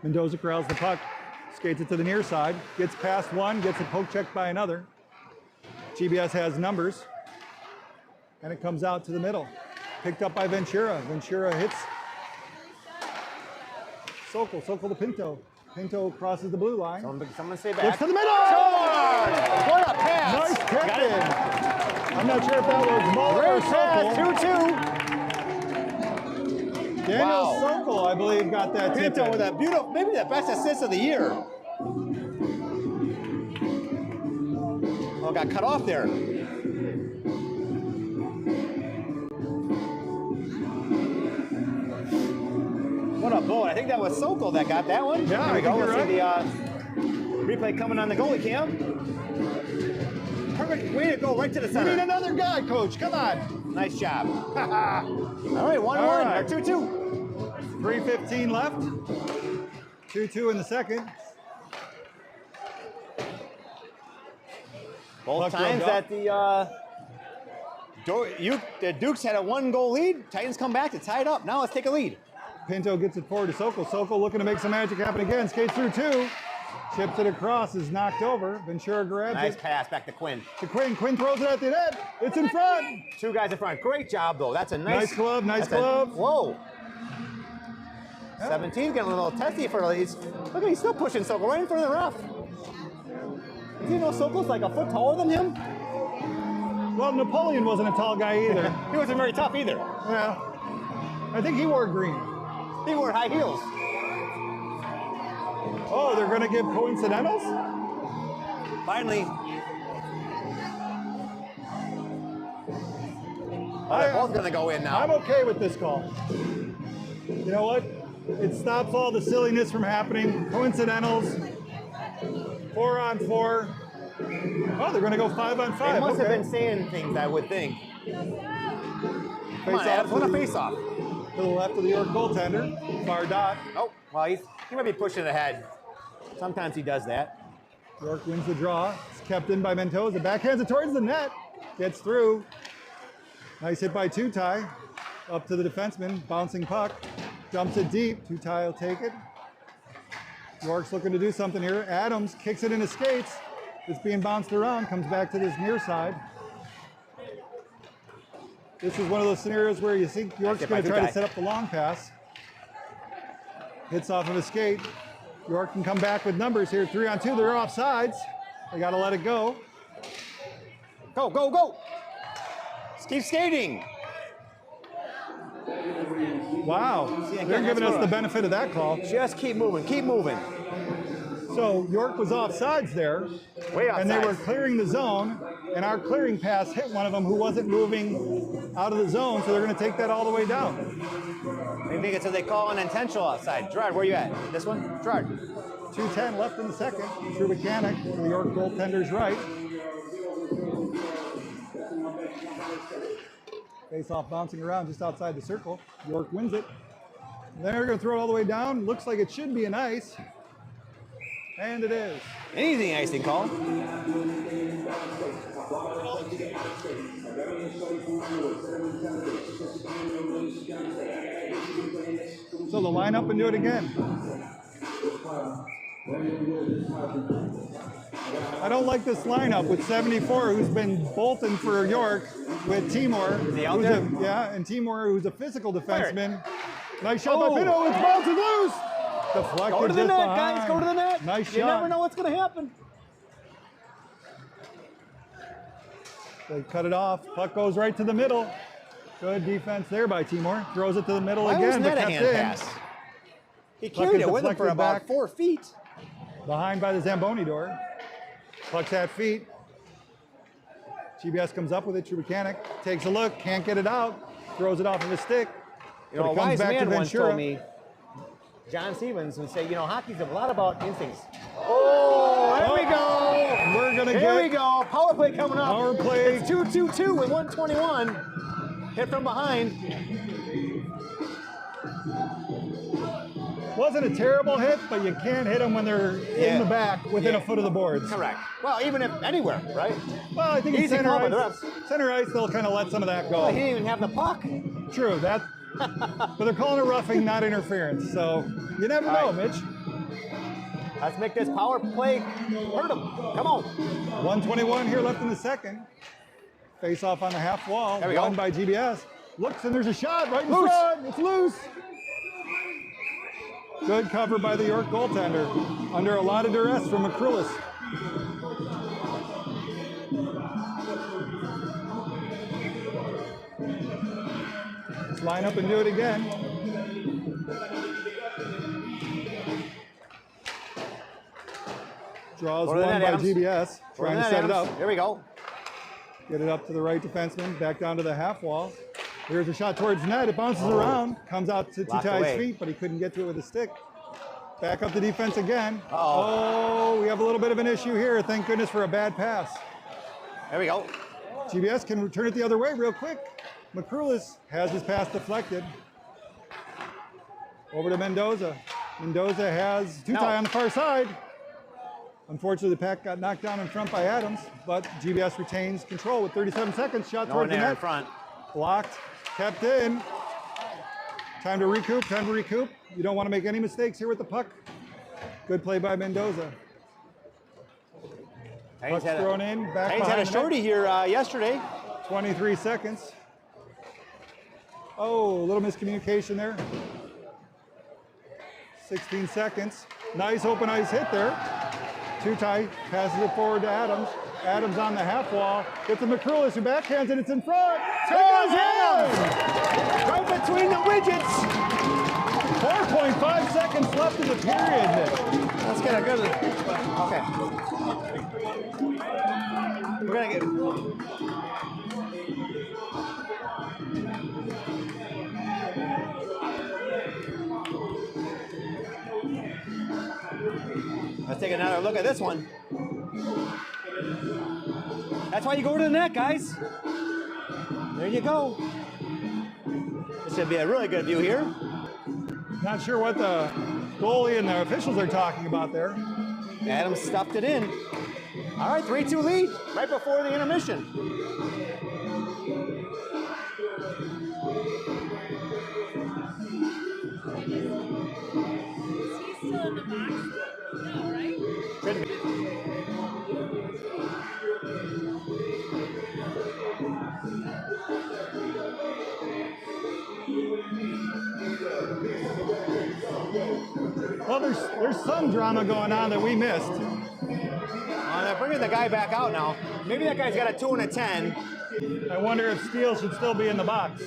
Speaker 2: Mendoza corrals the puck, skates it to the near side, gets past one, gets a poke checked by another. GBS has numbers, and it comes out to the middle. Picked up by Ventura. Ventura hits Sokol. Sokol to Pinto. Pinto crosses the blue line.
Speaker 1: Someone say back.
Speaker 2: Looks to the middle!
Speaker 1: Charge! What a pass!
Speaker 2: Nice
Speaker 1: Got
Speaker 2: tip
Speaker 1: it.
Speaker 2: in. I'm not sure if that was Muller or
Speaker 1: Great pass,
Speaker 2: Sokol.
Speaker 1: 2-2.
Speaker 2: Daniel
Speaker 1: Wow.
Speaker 2: Sokol, I believe, got that tip
Speaker 1: Pinto
Speaker 2: in.
Speaker 1: with a beautiful, maybe the best assist of the year. Oh, got cut off there. What a bullet. I think that was Sokol that got that one.
Speaker 2: Yeah,
Speaker 1: Here we
Speaker 2: I
Speaker 1: go.
Speaker 2: think
Speaker 1: Let's
Speaker 2: you're
Speaker 1: see the replay coming on the goalie cam. Perfect way to go right to the
Speaker 2: We
Speaker 1: center.
Speaker 2: need another guy, coach. Come on.
Speaker 1: Nice job. All right, 1-1
Speaker 2: right.
Speaker 1: or 2-2.
Speaker 2: 3:15 left. 2-2 in the second.
Speaker 1: Both
Speaker 2: Puck
Speaker 1: times
Speaker 2: rubbed
Speaker 1: that the Dukes had a 1-goal lead. Titans come back to tie it up. Now let's take a lead.
Speaker 2: Pinto gets it forward to Sokol. Sokol looking to make some magic happen again. Skates through two. Chips it across, is knocked over. Ventura grabs
Speaker 1: Nice
Speaker 2: it
Speaker 1: pass back to Quinn.
Speaker 2: to Quinn. Quinn throws it at the net. It's in front.
Speaker 1: 2 guys in front. Great job, though. That's a
Speaker 2: Nice glove, nice
Speaker 1: that's
Speaker 2: glove.
Speaker 1: Whoa. 17 getting a little testy for these. Look at he's still pushing Sokol right in front of the ref. Do you know Sokol's like a foot taller than him?
Speaker 2: Well, Napoleon wasn't a tall guy either.
Speaker 1: He wasn't very tough either.
Speaker 2: Yeah. I think he wore green.
Speaker 1: He wore high heels.
Speaker 2: Oh, they're going to give coincidentals?
Speaker 1: Finally. They're both going to go in now.
Speaker 2: I'm okay with this call. You know what? It stops all the silliness from happening. Coincidentals. 4-on-4. Oh, they're going to go 5-on-5.
Speaker 1: They must have
Speaker 2: Okay.
Speaker 1: been saying things, I would think. Come on,
Speaker 2: Face
Speaker 1: Adams,
Speaker 2: off
Speaker 1: what a
Speaker 2: to the-
Speaker 1: face-off.
Speaker 2: To the left of the York goaltender. Far dot.
Speaker 1: Oh, well, he might be pushing ahead. Sometimes he does that.
Speaker 2: York wins the draw. It's kept in by Mendoza. Backhands it towards the net. Gets through. Nice hit by Two-Tie. Up to the defenseman. Bouncing puck. Dumps it deep. Two-Tie will take it. York's looking to do something here. Adams kicks it into skates. It's being bounced around. Comes back to this near side. This is one of those scenarios where you think York's
Speaker 1: hit
Speaker 2: going
Speaker 1: by
Speaker 2: to try to
Speaker 1: Two-Tie.
Speaker 2: set up the long pass. Hits off of a skate. York can come back with numbers here. 3-on-2. They're off sides. They got to let it go.
Speaker 1: Go, go, go. Keep skating.
Speaker 2: Wow.
Speaker 1: See, again,
Speaker 2: They're giving
Speaker 1: that's
Speaker 2: us
Speaker 1: what
Speaker 2: the benefit of that call.
Speaker 1: Just keep moving, keep moving.
Speaker 2: So York was off sides there.
Speaker 1: Way outside.
Speaker 2: And they were clearing the zone. And our clearing pass hit one of them who wasn't moving out of the zone. So they're going to take that all the way down.
Speaker 1: I think it's what they call an intentional outside. Gerard, where you at? This one? Gerard.
Speaker 2: 2:10 left in the second. True mechanic to the York goaltender's right. Face-off bouncing around just outside the circle. York wins it. And then they're going to throw it all the way down. Looks like it should be an ice. And it is.
Speaker 1: An easy icing call.
Speaker 2: So they'll line up and do it again. I don't like this lineup with 74, who's been bolting for York, with Timur.
Speaker 1: Is he out there?
Speaker 2: Yeah, and Timur, who's a physical defenseman. Nice shot by Pinto. It's bouncing loose. Deflected
Speaker 1: Go to the
Speaker 2: just
Speaker 1: net,
Speaker 2: behind.
Speaker 1: guys. Go to the net.
Speaker 2: Nice shot.
Speaker 1: You never know what's going to happen.
Speaker 2: They cut it off. Puck goes right to the middle. Good defense there by Timur. Throws it to the middle
Speaker 1: Why
Speaker 2: again,
Speaker 1: wasn't
Speaker 2: but
Speaker 1: that a
Speaker 2: kept
Speaker 1: hand
Speaker 2: in.
Speaker 1: pass? He
Speaker 2: Puck
Speaker 1: carried
Speaker 2: is
Speaker 1: it with him for
Speaker 2: deflected
Speaker 1: about
Speaker 2: back.
Speaker 1: 4 feet.
Speaker 2: Behind by the Zamboni door. Puck's at feet. GBS comes up with it. True Mechanic takes a look, can't get it out. Throws it off of his stick.
Speaker 1: You know,
Speaker 2: But
Speaker 1: a
Speaker 2: it comes
Speaker 1: wise
Speaker 2: back to
Speaker 1: man once
Speaker 2: Ventura.
Speaker 1: told me, John Stevens would say, you know, hockey's a lot about instincts. Oh, there we go.
Speaker 2: We're gonna
Speaker 1: Here
Speaker 2: get
Speaker 1: we go. Power play coming up.
Speaker 2: Power play.
Speaker 1: It's 2-2-2 with 121. Hit from behind.
Speaker 2: Wasn't a terrible hit, but you can't hit them when they're in the back within a foot of the boards.
Speaker 1: Correct. Well, even if anywhere, right?
Speaker 2: Well, I think in
Speaker 1: Easy
Speaker 2: center
Speaker 1: call by the
Speaker 2: ice,
Speaker 1: refs.
Speaker 2: center ice, they'll kind of let some of that go.
Speaker 1: Well, he didn't even have the puck.
Speaker 2: True, that. But they're calling it roughing, not interference. So you never know,
Speaker 1: All right.
Speaker 2: Mitch.
Speaker 1: Let's make this power play hurt him. Come on.
Speaker 2: 1:21 here left in the second. Face off on the half wall.
Speaker 1: There we go.
Speaker 2: Won by GBS. Looks and there's a shot right in
Speaker 1: Loose.
Speaker 2: front. It's loose. Good cover by the York goaltender. Under a lot of duress from McCrillis. Let's line up and do it again. Draws
Speaker 1: Go to the
Speaker 2: one
Speaker 1: net,
Speaker 2: by
Speaker 1: Adams.
Speaker 2: GBS. Trying to set it up.
Speaker 1: Here we go.
Speaker 2: Get it up to the right defenseman, back down to the half wall. Here's a shot towards net. It bounces around, comes out to
Speaker 1: Locked
Speaker 2: Tutai's
Speaker 1: away.
Speaker 2: feet, but he couldn't get to it with a stick. Back up the defense again.
Speaker 1: Uh-oh.
Speaker 2: Oh, we have a little bit of an issue here. Thank goodness for a bad pass.
Speaker 1: There we go.
Speaker 2: GBS can return it the other way real quick. McCrillis has his pass deflected. Over to Mendoza. Mendoza has Tutai
Speaker 1: No.
Speaker 2: on the far side. Unfortunately, the pack got knocked down in front by Adams, but GBS retains control with 37 seconds. Shot
Speaker 1: No one
Speaker 2: towards the
Speaker 1: there in
Speaker 2: net.
Speaker 1: front.
Speaker 2: Blocked, kept in. Time to recoup, time to recoup. You don't want to make any mistakes here with the puck. Good play by Mendoza. Puck's thrown in, back
Speaker 1: Haynes had a
Speaker 2: behind the net.
Speaker 1: shorty here yesterday.
Speaker 2: 23 seconds. Oh, a little miscommunication there. 16 seconds. Nice open ice hit there. Tutai passes it forward to Adams. Adams on the half wall. Gets to McCrillis, who backhands it. It's in front.
Speaker 1: Scores
Speaker 2: Adams!
Speaker 1: Right between the widgets.
Speaker 2: 4.5 seconds left in the period, Nick.
Speaker 1: Let's get a good. Okay. We're gonna get. Let's take another look at this one. That's why you go to the net, guys. There you go. This should be a really good view here.
Speaker 2: Not sure what the goalie and the officials are talking about there.
Speaker 1: Adams stuffed it in. All right, 3-2 lead right before the intermission.
Speaker 3: Is he still in the box? No, right?
Speaker 1: Shouldn't be.
Speaker 2: Well, there's some drama going on that we missed.
Speaker 1: They're bringing the guy back out now. Maybe that guy's got a 2 and a 10.
Speaker 2: I wonder if Steele should still be in the box.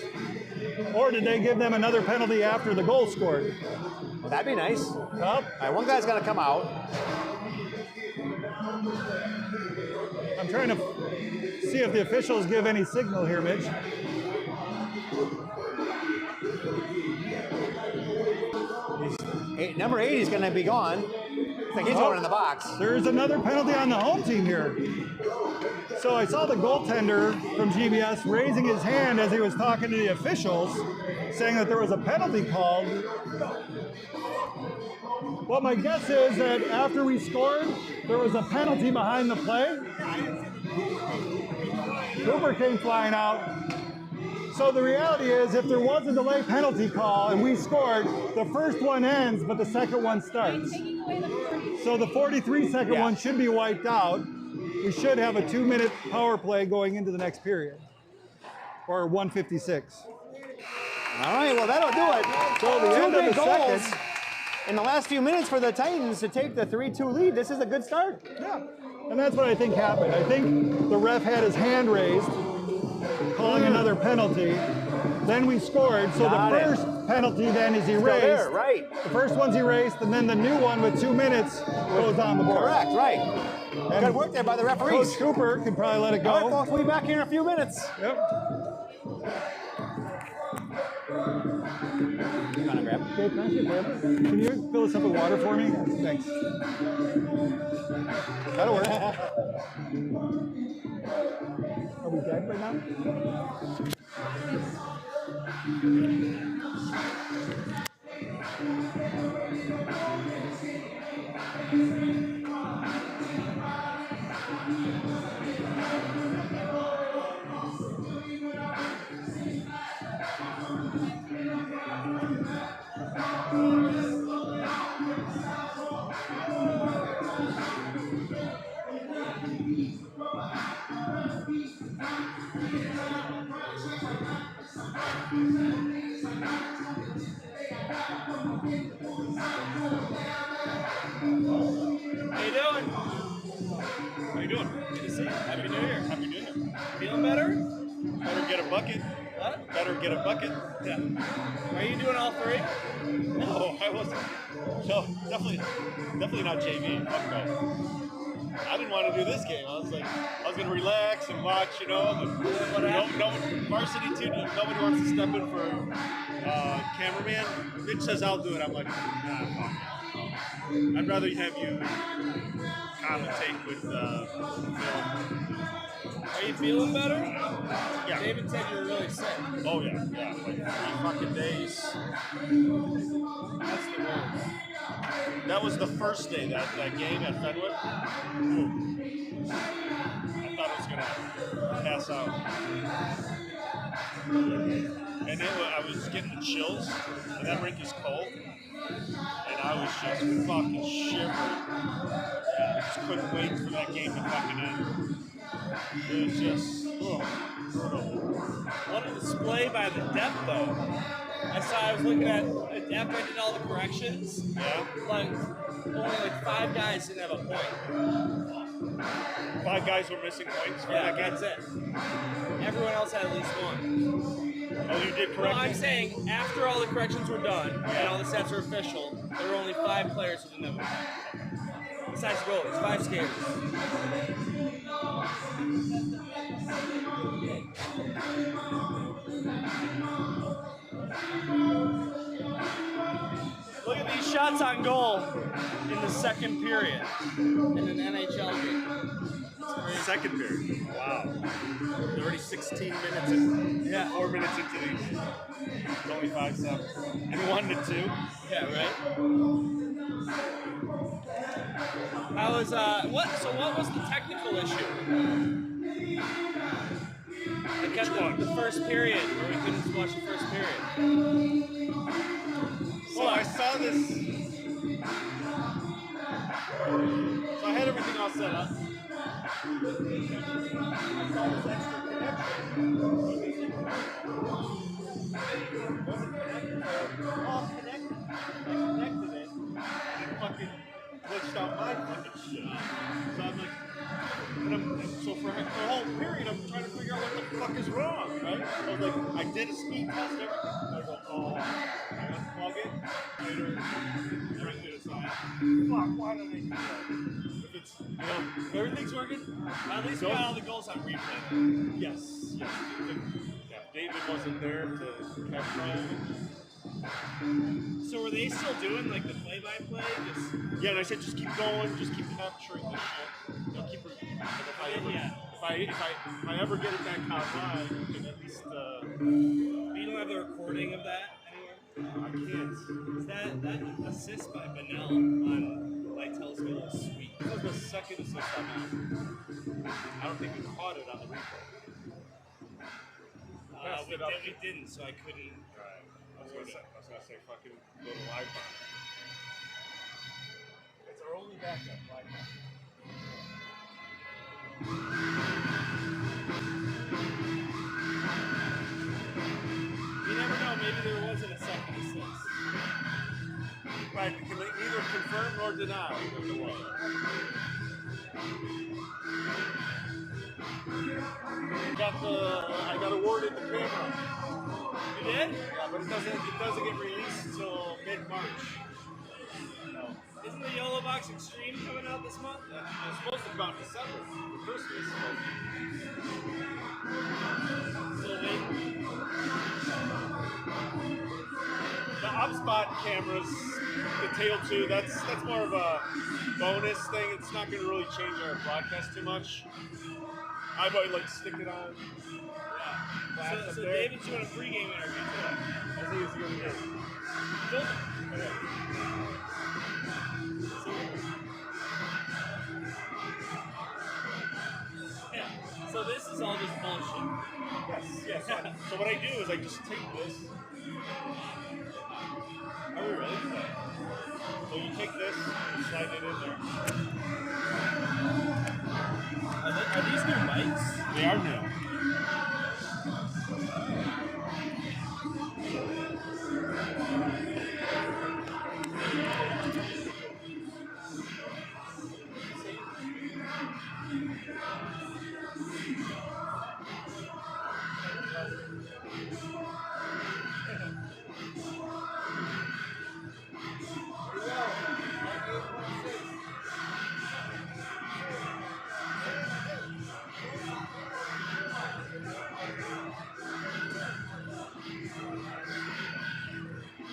Speaker 2: Or did they give them another penalty after the goal scored?
Speaker 1: Well, that'd be nice.
Speaker 2: Well,
Speaker 1: All right, one guy's got to come out.
Speaker 2: I'm trying to see if the officials give any signal here, Mitch.
Speaker 1: Number 8 is going to be gone. I think he's going in the box.
Speaker 2: There's another penalty on the home team here. So I saw the goaltender from GBS raising his hand as he was talking to the officials, saying that there was a penalty called. Well, my guess is that after we scored, there was a penalty behind the play. Cooper came flying out. So the reality is, if there was a delay penalty call and we scored, the first one ends, but the second one starts. So the 43-second one should be wiped out. We should have a 2-minute power play going into the next period, or 1:56.
Speaker 1: All right, well, that'll do it.
Speaker 2: So the end of the
Speaker 1: goals
Speaker 2: second.
Speaker 1: in the last few minutes for the Titans to take the 3-2 lead. This is a good start.
Speaker 2: Yeah, and that's what I think happened. I think the ref had his hand raised, calling another penalty. Then we scored, so the first penalty then is erased.
Speaker 1: There, right.
Speaker 2: The first one's erased, and then the new one with 2 minutes goes on the board.
Speaker 1: Correct, right.
Speaker 2: And
Speaker 1: good work there by the referees.
Speaker 2: Coach Cooper can probably let it go.
Speaker 1: All right, folks, we'll be back here in a few minutes.
Speaker 2: Yep.
Speaker 1: You want to grab?
Speaker 2: Okay, thank you, babe. Can you fill this up with water for me? Thanks. That'll work. Are we dead right now?
Speaker 4: How you doing? Good to see you. Happy New Year. Happy New Year. Feeling better? Better get a bucket. What? Better get a bucket. Yeah. Are you doing all three? No, I wasn't. No, definitely not JV. Fuck no. I didn't want to do this game. I was going to relax and watch, you know. Varsity too. Nobody wants to step in for cameraman. Mitch says I'll do it. I'm like, nah, fuck. I'd rather have you commentate with film. Are you feeling better? Yeah. David said you were really sick. Oh yeah, like 3 fucking days. That's the worst. That was the first day, that game at Fenwick. Ooh. I thought I was gonna pass out. And then I was getting the chills, and that rink is cold. And I was just fucking shivering. I just couldn't wait for that game to fucking end. It was just, brutal. What a display by the depth, though. I was looking at, after I did all the corrections, only like 5 guys didn't have a point. 5 guys were missing points for that game? That's it. Everyone else had at least one. Oh, you did correct? Well, I'm saying after all the corrections were done and all the sets were official, there were only 5 players who didn't have a point. Besides the goalies, 5 skaters. Look at these shots on goal in the second period in an NHL game. Second period. Wow. They're already 16 minutes in. 4 minutes into these. It's only 5-7. And 1-2. Yeah, right? How was what was the technical issue? I kept the first period where we couldn't watch the first period. So I saw this. So I had everything all set up. I saw this extra connection. Wasn't connected. All connected. I connected it and fucking glitched out my fucking shit. So I'm like, so for the whole period, I'm trying to figure out what the fuck is wrong, right? I was like, I did a speed test, everything. I go, I unplug it, later, directly aside. Fuck, why don't they do that? If it's, if everything's working, at least we got all the goals on replay. Yes. Yeah, David wasn't there to catch me.
Speaker 5: So were they still doing like the play-by-play? Just
Speaker 4: Yeah, and I said just keep going, just keep capturing this shit. You know, keep. And if I ever, if I ever get it back online, you can at least.
Speaker 5: you don't have the recording of that anywhere?
Speaker 4: I can't.
Speaker 5: Is that assist by Benell on Light Telescope is sweet.
Speaker 4: This was the second assist I made. I don't think we caught it on the replay. Passed it up.
Speaker 5: We didn't, so I couldn't.
Speaker 4: Right. I was gonna say fucking go to live bar. It's our only backup, live bar.
Speaker 5: You never know. Maybe there wasn't a second assist.
Speaker 4: Right, we can neither confirm nor deny that there was. I got awarded the camera.
Speaker 5: You did?
Speaker 4: Yeah, but it doesn't get released until mid-March. No.
Speaker 5: Isn't the Yellow Box Extreme coming out this month?
Speaker 4: It's supposed to come out in December for Christmas.
Speaker 5: So they,
Speaker 4: The upspot cameras, the Tail 2, that's more of a bonus thing. It's not going to really change our broadcast too much. I might like stick it on.
Speaker 5: so David's doing a pregame interview today.
Speaker 4: I think it's going to be
Speaker 5: Good. Yeah. So this is all just bullshit.
Speaker 4: Yes. So what I do is I just take this.
Speaker 5: Are we really?
Speaker 4: So you take this, you slide it in there.
Speaker 5: Are these new mics?
Speaker 4: They are new.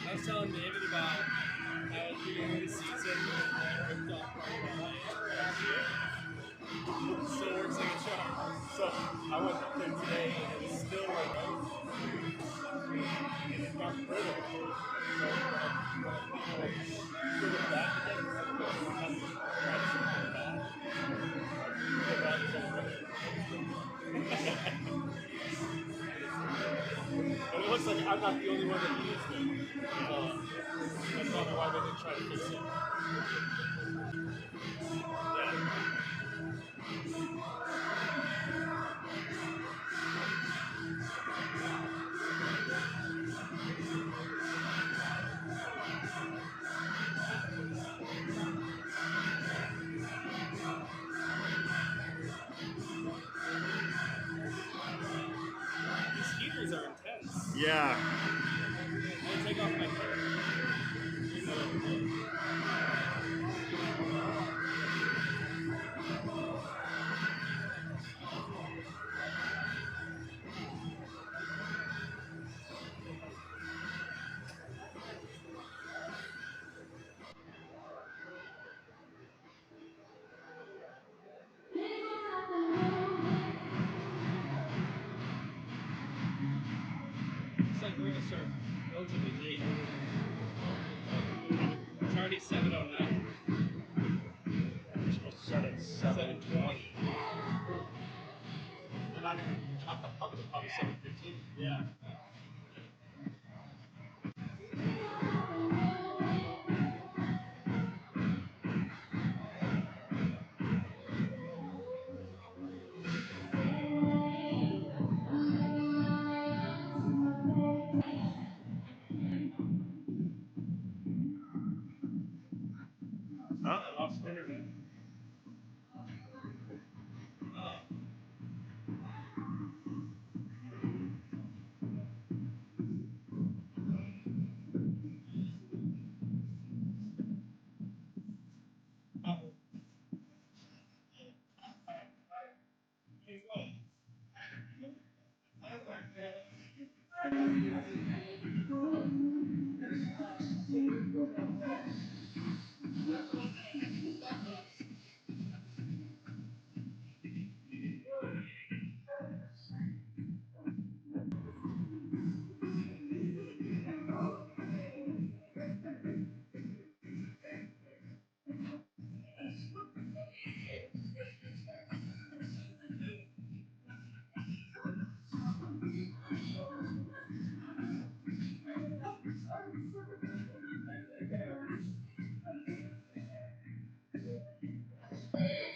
Speaker 5: I was telling David about how at the beginning of the season, I ripped off part of my still works like a charm.
Speaker 4: So I went up there today and it's still like and it's not brittle. So put it back again. But it looks like I'm not the only one that used it. That's probably why they didn't try to fix it. Yeah.
Speaker 5: These heaters are intense.
Speaker 4: Yeah.
Speaker 5: I take off my coat. It's like we're gonna start relatively late. It's already 7:09.
Speaker 4: We're supposed to start at 7:20. We're not even top the pub, it's probably 7:15.
Speaker 5: Yeah.
Speaker 4: I lost internet.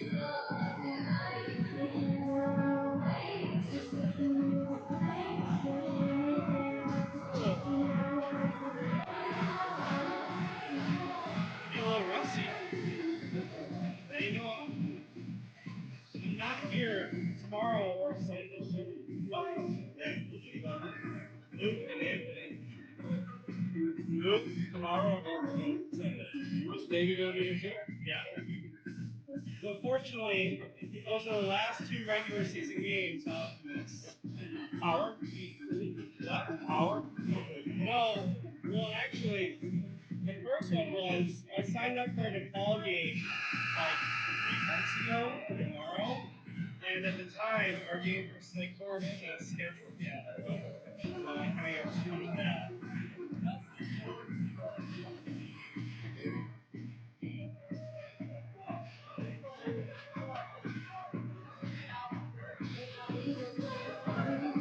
Speaker 5: Be a little rusty. You know, I'm not here tomorrow or something. Luke, tomorrow or Sunday. Which day you gonna be here? Yeah. So fortunately, those are the last 2 regular season games. Hour? What? Hour? No. Well, actually, the first one was I signed up for a fall game like 3 months ago tomorrow, and at the time our game was like 4 weeks on schedule. Yeah. So I kind of screwed that.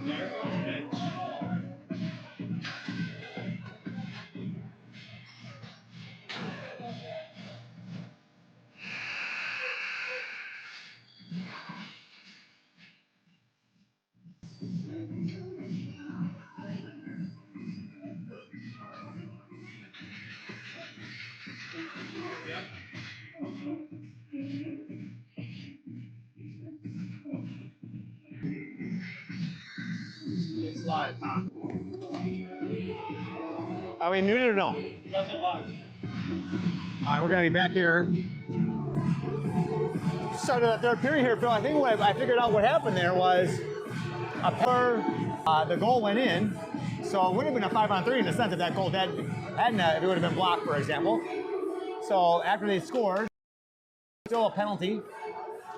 Speaker 5: There goes Mitch. It's live.
Speaker 1: Are we muted or no?
Speaker 5: Doesn't live.
Speaker 1: All right, we're gonna be back here. Started the third period here, Phil. I think what I figured out what happened there was the goal went in, so it would have been a 5-on-3 in the sense that goal hadn't if it would have been blocked, for example. So after they scored, still a penalty.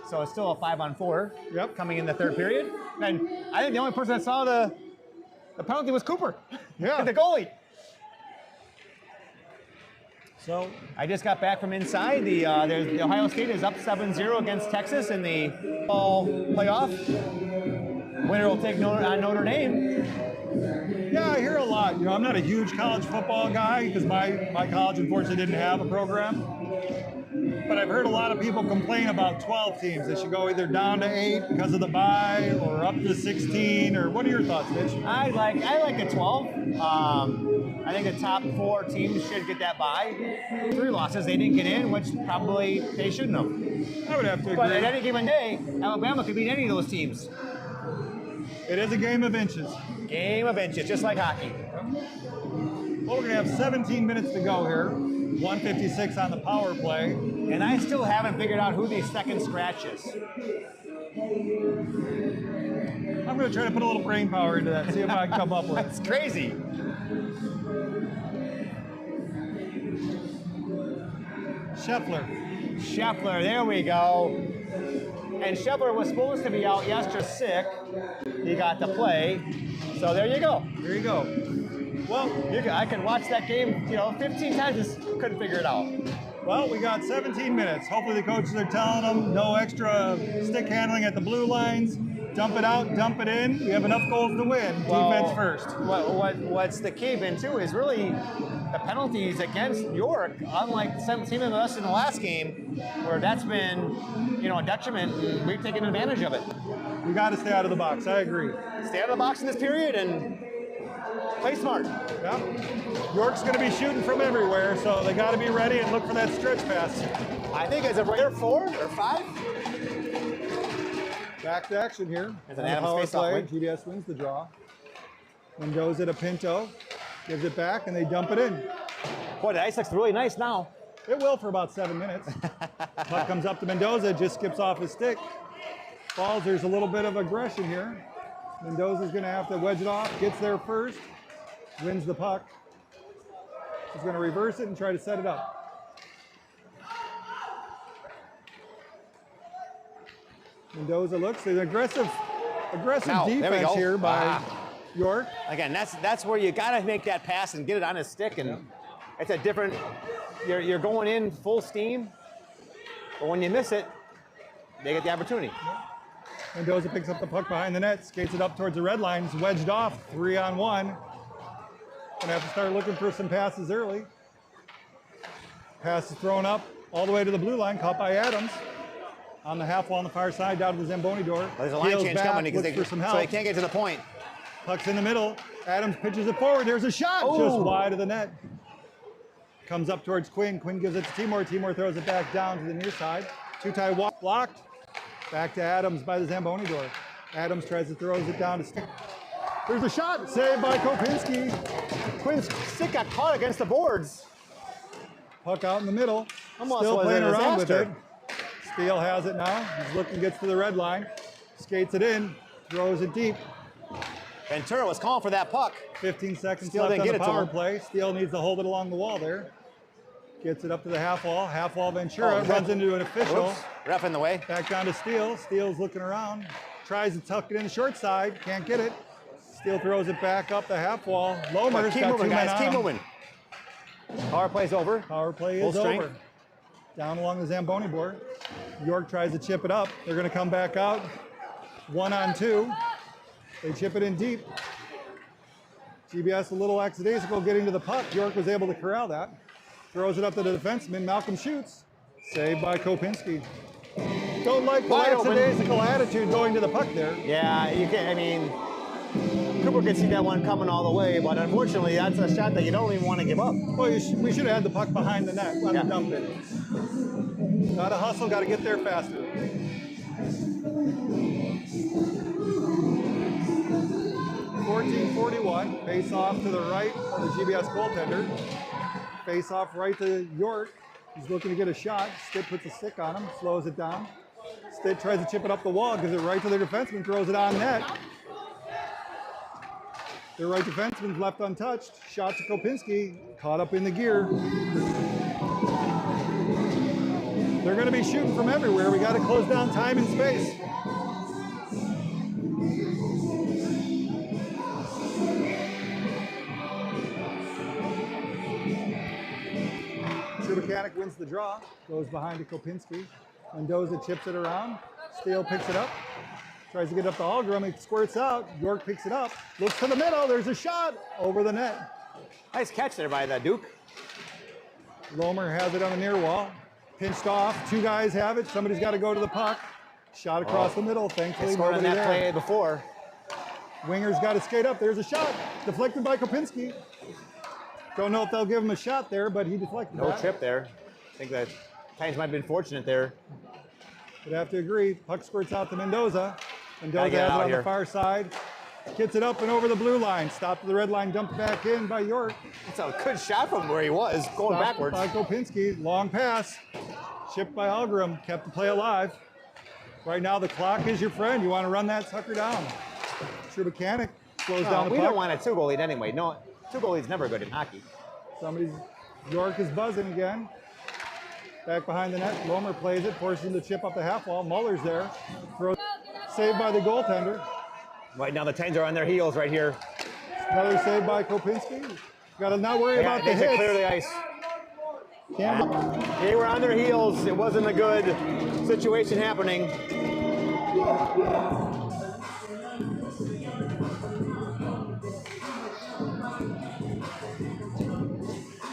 Speaker 1: So it's still a 5-on-4.
Speaker 2: Yep.
Speaker 1: Coming in the third period. And I think the only person that saw the penalty was Cooper.
Speaker 2: Yeah.
Speaker 1: The goalie.
Speaker 2: So
Speaker 1: I just got back from inside. The Ohio State is up 7-0 against Texas in the fall playoff. Winner will take on Notre Dame.
Speaker 2: yeah, I hear a lot. You know, I'm not a huge college football guy because my college unfortunately didn't have a program. But I've heard a lot of people complain about 12 teams. They should go either down to 8 because of the bye or up to 16. Or what are your thoughts, Mitch?
Speaker 1: I like the 12. I think the top 4 teams should get that bye. 3 losses, they didn't get in, which probably they shouldn't have.
Speaker 2: I would have to agree.
Speaker 1: But at any given day, Alabama could beat any of those teams.
Speaker 2: It is a game of inches.
Speaker 1: Game of inches, just like hockey.
Speaker 2: Well, we're going to have 17 minutes to go here. 1:56 on the power play.
Speaker 1: And I still haven't figured out who the second scratch is.
Speaker 2: I'm going to try to put a little brain power into that, see if I can come up with it.
Speaker 1: That's crazy. Scheffler, there we go. And Scheffler was supposed to be out yesterday sick. He got to play. So there you go.
Speaker 2: There you go. Well,
Speaker 1: I can watch that game, 15 times, just couldn't figure it out.
Speaker 2: well, we got 17 minutes. Hopefully the coaches are telling them no extra stick handling at the blue lines. Dump it out, dump it in. We have enough goals to win. Defense first.
Speaker 1: What's the key been too is really the penalties against York, unlike some team of us in the last game, where that's been, a detriment. And we've taken advantage of it.
Speaker 2: We got to stay out of the box. I agree.
Speaker 1: Stay out of the box in this period and play smart.
Speaker 2: Yep. York's going to be shooting from everywhere, so they got to be ready and look for that stretch pass.
Speaker 1: I think is it right there 4 or 5?
Speaker 2: Back to action here.
Speaker 1: There's an
Speaker 2: On the
Speaker 1: Adams
Speaker 2: power
Speaker 1: face-off
Speaker 2: play,
Speaker 1: win.
Speaker 2: GBS wins the draw. Mendoza to Pinto. Gives it back, and they dump it in.
Speaker 1: Boy, the ice looks really nice now.
Speaker 2: It will for about 7 minutes. Puck comes up to Mendoza, just skips off his stick. Falls, there's a little bit of aggression here. Mendoza's going to have to wedge it off, gets there first, wins the puck. He's going to reverse it and try to set it up. Mendoza looks, there's aggressive
Speaker 1: Now, there we
Speaker 2: defense
Speaker 1: go.
Speaker 2: here by York.
Speaker 1: Again, that's where you got to make that pass and get it on his stick, and it's a different. You're going in full steam, but when you miss it, they get the opportunity.
Speaker 2: Mendoza picks up the puck behind the net, skates it up towards the red lines, wedged off, 3-on-1. Gonna have to start looking for some passes early. Pass is thrown up all the way to the blue line, caught by Adams. On the half wall on the far side, down to the Zamboni door.
Speaker 1: There's a line
Speaker 2: Peels
Speaker 1: change
Speaker 2: back,
Speaker 1: coming because
Speaker 2: looks for some help.
Speaker 1: so they can't get to the point.
Speaker 2: Puck's in the middle. Adams pitches it forward. There's a shot just wide of the net. Comes up towards Quinn. Quinn gives it to Timor. Timor throws it back down to the near side. Two-tie walk blocked. Back to Adams by the Zamboni door. Adams tries to throw it down to stick. There's a shot. Saved by Kopinski.
Speaker 1: Quinn's stick got caught against the boards.
Speaker 2: Puck out in the middle.
Speaker 1: Almost
Speaker 2: Still
Speaker 1: was
Speaker 2: playing
Speaker 1: a
Speaker 2: around with it.
Speaker 1: disaster.
Speaker 2: Steele has it now. He's looking, gets to the red line. Skates it in. Throws it deep.
Speaker 1: Ventura was calling for that puck.
Speaker 2: 15 seconds
Speaker 1: Steele
Speaker 2: left
Speaker 1: didn't
Speaker 2: on
Speaker 1: get
Speaker 2: the
Speaker 1: it to
Speaker 2: power
Speaker 1: him.
Speaker 2: play. Steele needs to hold it along the wall there. Gets it up to the half wall. Half wall Ventura runs into an official.
Speaker 1: Oops. Ref in the way.
Speaker 2: Back down to Steele. Steele's looking around. Tries to tuck it in the short side. Can't get it. Steele throws it back up the half wall. Lomer's
Speaker 1: Keep
Speaker 2: got
Speaker 1: moving,
Speaker 2: two men
Speaker 1: guys.
Speaker 2: on
Speaker 1: Keep
Speaker 2: him.
Speaker 1: moving. Power play's over.
Speaker 2: Power play
Speaker 1: Full
Speaker 2: is
Speaker 1: strength.
Speaker 2: over. Down along the Zamboni board. York tries to chip it up. They're going to come back out. 1-on-2. They chip it in deep. GBS a little lackadaisical getting to the puck. York was able to corral that. Throws it up to the defenseman. Malcolm shoots. Saved by Kopinski. Don't like the
Speaker 1: Wide open.
Speaker 2: lackadaisical attitude going to the puck there.
Speaker 1: Yeah, you can't. I mean, Cooper could see that one coming all the way, but unfortunately, that's a shot that you don't even want to give up.
Speaker 2: Well, we should have had the puck behind the net on
Speaker 1: Yeah.
Speaker 2: the dump in. Got to hustle, got to get there faster. 14:41. Face off to the right of the GBS goaltender. Face off right to York. He's looking to get a shot. Stitt puts a stick on him, slows it down. Stitt tries to chip it up the wall, gives it right to their defenseman, throws it on net. Their right defenseman's left untouched. Shot to Kopinski, caught up in the gear. They're going to be shooting from everywhere. We got to close down time and space. True Mechanic wins the draw, goes behind to Kopinski. Mendoza chips it around. Steele picks it up. Tries to get up to Algrim. It squirts out. York picks it up. Looks to the middle. There's a shot over the net.
Speaker 1: Nice catch there by the Duke.
Speaker 2: Lomer has it on the near wall. Pinched off. Two guys have it. Somebody's got to go to the puck. Shot across the middle.
Speaker 1: They
Speaker 2: Thankfully,
Speaker 1: scored on
Speaker 2: nobody
Speaker 1: that
Speaker 2: there.
Speaker 1: play before.
Speaker 2: Winger's got to skate up. There's a shot. Deflected by Kopinski. Don't know if they'll give him a shot there, but he deflected
Speaker 1: No
Speaker 2: that.
Speaker 1: trip there. I think that Titans might have been fortunate there.
Speaker 2: Would have to agree. Puck squirts out to Mendoza. Mendoza
Speaker 1: get
Speaker 2: has it
Speaker 1: out
Speaker 2: on
Speaker 1: here.
Speaker 2: the far side. Gets it up and over the blue line. Stopped at the red line. Dumped back in by York.
Speaker 1: It's a good shot from where he was, going
Speaker 2: Stopped
Speaker 1: backwards.
Speaker 2: by Kopinski. Long pass. Chipped by Algrim. Kept the play alive. Right now the clock is your friend. You want to run that sucker down. True Mechanic slows down the
Speaker 1: We
Speaker 2: puck.
Speaker 1: don't want a two-goal lead anyway. No, two-goal lead's never good in hockey.
Speaker 2: York is buzzing again. Back behind the net. Lomer plays it, forces him to chip up the half wall. Muller's there. Throws, saved by the goaltender.
Speaker 1: Right now the Titans are on their heels right here.
Speaker 2: Another save by Kopinski. Got to not worry about the
Speaker 1: They
Speaker 2: hits.
Speaker 1: clear the ice.
Speaker 2: Can't-
Speaker 1: They were on their heels. It wasn't a good situation happening.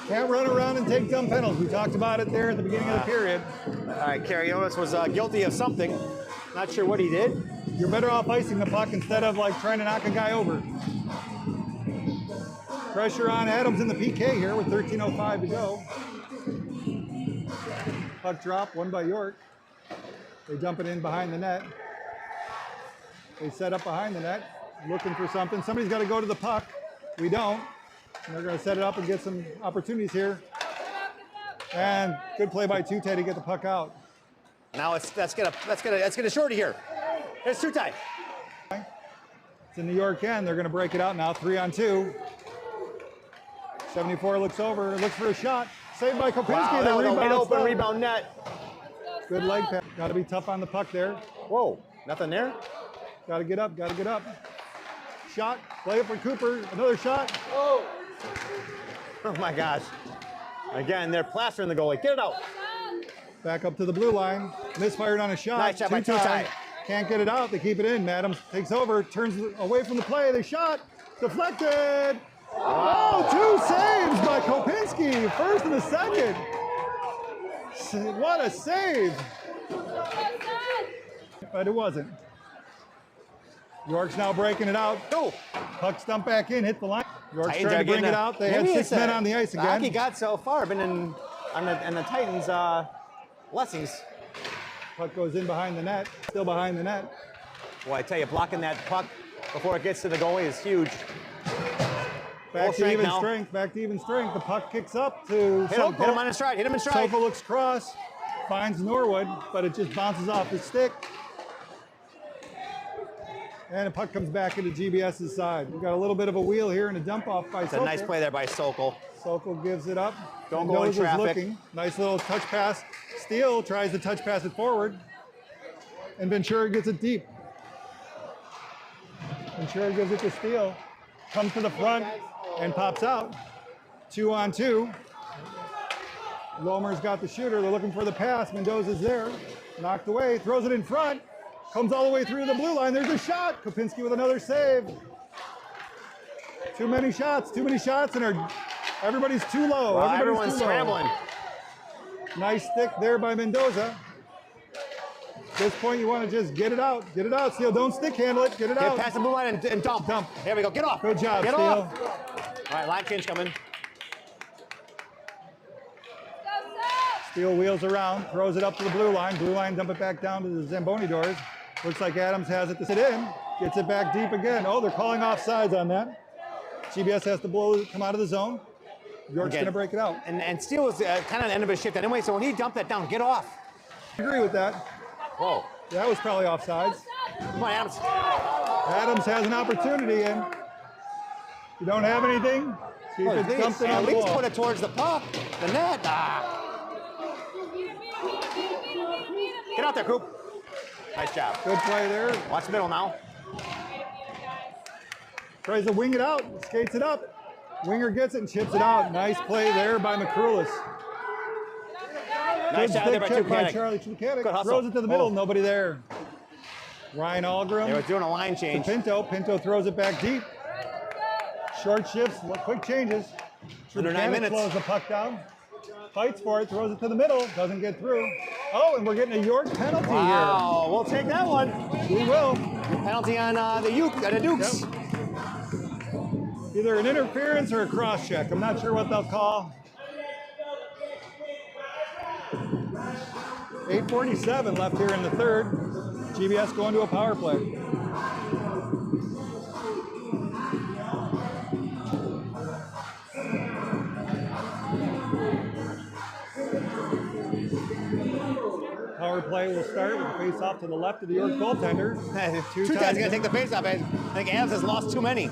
Speaker 2: Can't run around and take dumb penalties. We talked about it there at the beginning of the period.
Speaker 1: All right, Carionis was guilty of something. Not sure what he did.
Speaker 2: You're better off icing the puck instead of like trying to knock a guy over. Pressure on Adams in the PK here with 13:05 to go. Puck drop, won by York. They dump it in behind the net. They set up behind the net, looking for something. Somebody's got to go to the puck. We don't. And they're going to set it up and get some opportunities here. And good play by Tute to get the puck out.
Speaker 1: Now that's gonna shorty here. It's two-tie.
Speaker 2: It's in the York end. They're going to break it out now. 3-on-2. 74 looks over, looks for a shot. Saved by Kopinski.
Speaker 1: Wow,
Speaker 2: The
Speaker 1: that was a
Speaker 2: rebound
Speaker 1: wide open
Speaker 2: stop.
Speaker 1: rebound net.
Speaker 2: Good leg pass. Got to be tough on the puck there.
Speaker 1: Whoa, nothing there?
Speaker 2: Got to get up. Got to get up. Shot. Play it for Cooper. Another shot.
Speaker 1: Oh my gosh. Again, they're plastering the goalie. Get it out.
Speaker 2: Back up to the blue line. Misfired on a shot.
Speaker 1: Nice shot by
Speaker 2: Two-tie.
Speaker 1: Tute.
Speaker 2: Can't get it out. They keep it in. Adams takes over. Turns away from the play. They shot. Deflected. Oh, two saves by Kopinski. First and the second. What a save. but it wasn't. York's now breaking it out.
Speaker 1: Go.
Speaker 2: Puck's dumped back in, hit the line. York's
Speaker 1: Titans
Speaker 2: trying
Speaker 1: are
Speaker 2: to bring
Speaker 1: getting
Speaker 2: it out. They had
Speaker 1: maybe
Speaker 2: 6 men on the ice
Speaker 1: the hockey
Speaker 2: again.
Speaker 1: got so far been in on the Titans' blessings.
Speaker 2: Puck goes in behind the net, still behind the net.
Speaker 1: Boy, I tell you, blocking that puck before it gets to the goalie is huge.
Speaker 2: Back to even
Speaker 1: now.
Speaker 2: strength, back to even strength. The puck kicks up to
Speaker 1: Hit him
Speaker 2: Sokol.
Speaker 1: on his stride, hit him in stride.
Speaker 2: Sokol looks cross, finds Norwood, but it just bounces off his stick. And the puck comes back into GBS's side. We've got a little bit of a wheel here and a dump off by
Speaker 1: It's
Speaker 2: Sokol.
Speaker 1: a nice play there by Sokol.
Speaker 2: Sokol gives it up.
Speaker 1: Don't go in
Speaker 2: Mendoza's
Speaker 1: traffic.
Speaker 2: looking. Nice little touch pass. Steele tries to touch pass it forward. And Ventura gets it deep. Ventura gives it to Steele. Comes to the front and pops out. 2-on-2. Lomer's got the shooter. They're looking for the pass. Mendoza's there. Knocked away. Throws it in front. Comes all the way through the blue line. There's a shot. Kopinski with another save. Too many shots, and everybody's too low.
Speaker 1: Well,
Speaker 2: Everybody's
Speaker 1: everyone's
Speaker 2: too low.
Speaker 1: scrambling.
Speaker 2: Nice stick there by Mendoza. At this point, you want to just get it out. Get it out, Steele. Don't stick handle it. Get it
Speaker 1: Get
Speaker 2: out.
Speaker 1: past the blue line and dump.
Speaker 2: Dump.
Speaker 1: There we go. Get off.
Speaker 2: Good job,
Speaker 1: Get
Speaker 2: Steele.
Speaker 1: off. All right, line change coming.
Speaker 2: Steele wheels around, throws it up to the blue line. Blue line, dump it back down to the Zamboni doors. Looks like Adams has it to sit in. Gets it back deep again. Oh, they're calling offsides on that. GBS has to come out of the zone. York's
Speaker 1: Again.
Speaker 2: going to break it out.
Speaker 1: And Steele was kind of the end of his shift anyway, so when he dumped that down, get off.
Speaker 2: I agree with that.
Speaker 1: Whoa.
Speaker 2: That was probably offsides.
Speaker 1: Come on, Adams.
Speaker 2: Adams has an opportunity, and you don't have anything. See if it's something on
Speaker 1: At
Speaker 2: the
Speaker 1: least
Speaker 2: wall.
Speaker 1: put it towards the puck, the net. Get out there, Coop. Nice job.
Speaker 2: Good play there.
Speaker 1: Watch the middle now.
Speaker 2: Tries to wing it out, skates it up. Winger gets it and chips it out. Nice play there by McCrulis.
Speaker 1: Nice
Speaker 2: Good
Speaker 1: job there
Speaker 2: stick
Speaker 1: by
Speaker 2: check by
Speaker 1: Chupacanic.
Speaker 2: Charlie Chupacanic.
Speaker 1: Good hustle.
Speaker 2: Throws it to the middle,
Speaker 1: Oh.
Speaker 2: nobody there. Ryan
Speaker 1: They were
Speaker 2: Algrim
Speaker 1: doing a line
Speaker 2: to
Speaker 1: change.
Speaker 2: Pinto. Pinto throws it back deep. Short shifts, quick changes.
Speaker 1: Under 9
Speaker 2: Chupacanic
Speaker 1: minutes.
Speaker 2: slows the puck down. Fights for it, throws it to the middle, doesn't get through. Oh, and we're getting a York penalty
Speaker 1: Wow, we'll take that one.
Speaker 2: here. We will.
Speaker 1: Penalty on the Dukes.
Speaker 2: Yep. Either an interference or a cross check. I'm not sure what they'll call. 8:47 left here in the third. GBS going to a power play. Power play will start with a face off to the left of the York goaltender.
Speaker 1: Two times going to take the face off. I think Adams has lost too many.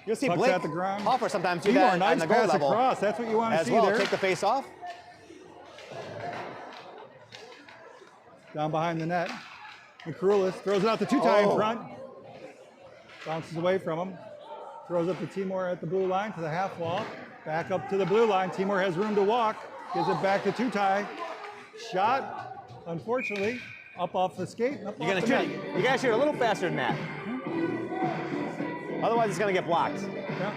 Speaker 1: You'll see
Speaker 2: Puck's
Speaker 1: Blake
Speaker 2: at the ground.
Speaker 1: Hoffer sometimes do
Speaker 2: Seymour,
Speaker 1: that on
Speaker 2: nice
Speaker 1: the goal
Speaker 2: pass
Speaker 1: level
Speaker 2: across. That's what you want to
Speaker 1: as
Speaker 2: see
Speaker 1: well.
Speaker 2: there.
Speaker 1: Take the face off.
Speaker 2: Down behind the net. McCrulis throws it out to Tutai in
Speaker 1: Oh.
Speaker 2: front. Bounces away from him. Throws up to Timor at the blue line to the half wall. Back up to the blue line. Timor has room to walk. Gives it back to Tutai. Shot, unfortunately, up off the skate. And up
Speaker 1: You're
Speaker 2: off
Speaker 1: gonna
Speaker 2: the
Speaker 1: shoot.
Speaker 2: net.
Speaker 1: You gotta shoot a little faster than that. Otherwise, it's gonna get blocked.
Speaker 2: Yeah.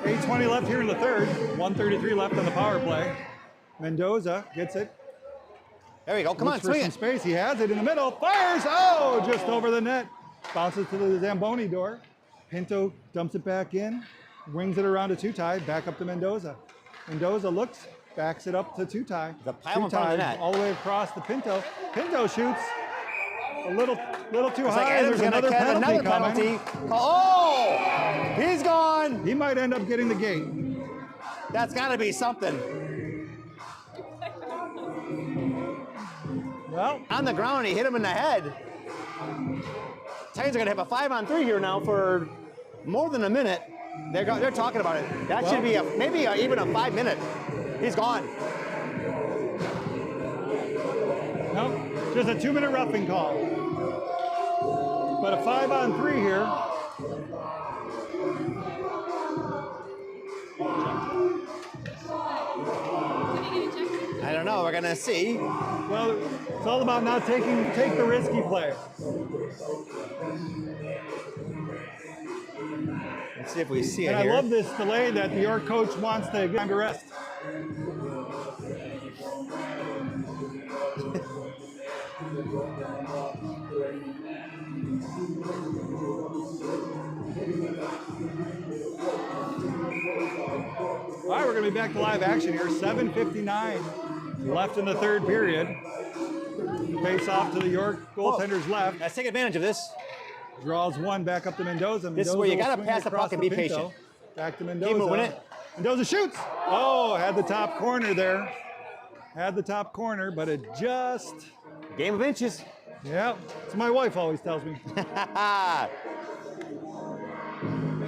Speaker 2: .8:20 left here in the third. 1:33 left on the power play. Mendoza gets it.
Speaker 1: There we go. Come on,
Speaker 2: Looks for
Speaker 1: swing
Speaker 2: some
Speaker 1: it.
Speaker 2: space. He has it in the middle. Fires! Oh, just over the net. Bounces to the Zamboni door. Pinto dumps it back in. Wings it around to Tutai. Back up to Mendoza. Mendoza looks, backs it up to Tutai.
Speaker 1: The pile in front of the net.
Speaker 2: All the way across the Pinto. Pinto shoots a little too
Speaker 1: It's like
Speaker 2: high.
Speaker 1: Adams
Speaker 2: There's
Speaker 1: gonna
Speaker 2: another
Speaker 1: get
Speaker 2: penalty
Speaker 1: another
Speaker 2: coming.
Speaker 1: penalty. Oh, he's gone.
Speaker 2: He might end up getting the gate.
Speaker 1: That's got to be something.
Speaker 2: Well,
Speaker 1: On the ground, he hit him in the head. Titans are going to have a 5-on-3 here now for more than a minute. They're talking about it. That should be maybe even a 5-minute. He's gone.
Speaker 2: no, just a 2-minute roughing call. But a 5-on-3 here.
Speaker 1: I don't know. We're going to see.
Speaker 2: Well, all about not take the risky play.
Speaker 1: Let's see if we see it
Speaker 2: And
Speaker 1: here.
Speaker 2: I love this delay that the York coach wants to give time to rest. All right, we're going to be back to live action here. 7:59 left in the third period. Face off to the York goaltender's left.
Speaker 1: Let's take advantage of this.
Speaker 2: Draws one back up to Mendoza.
Speaker 1: This is where you got to pass the puck and be
Speaker 2: Pinto.
Speaker 1: patient.
Speaker 2: Back to Mendoza.
Speaker 1: Keep moving it.
Speaker 2: Mendoza shoots. Oh, had the top corner there. Had the top corner, but it just...
Speaker 1: Game of inches.
Speaker 2: Yeah, that's what my wife always tells me.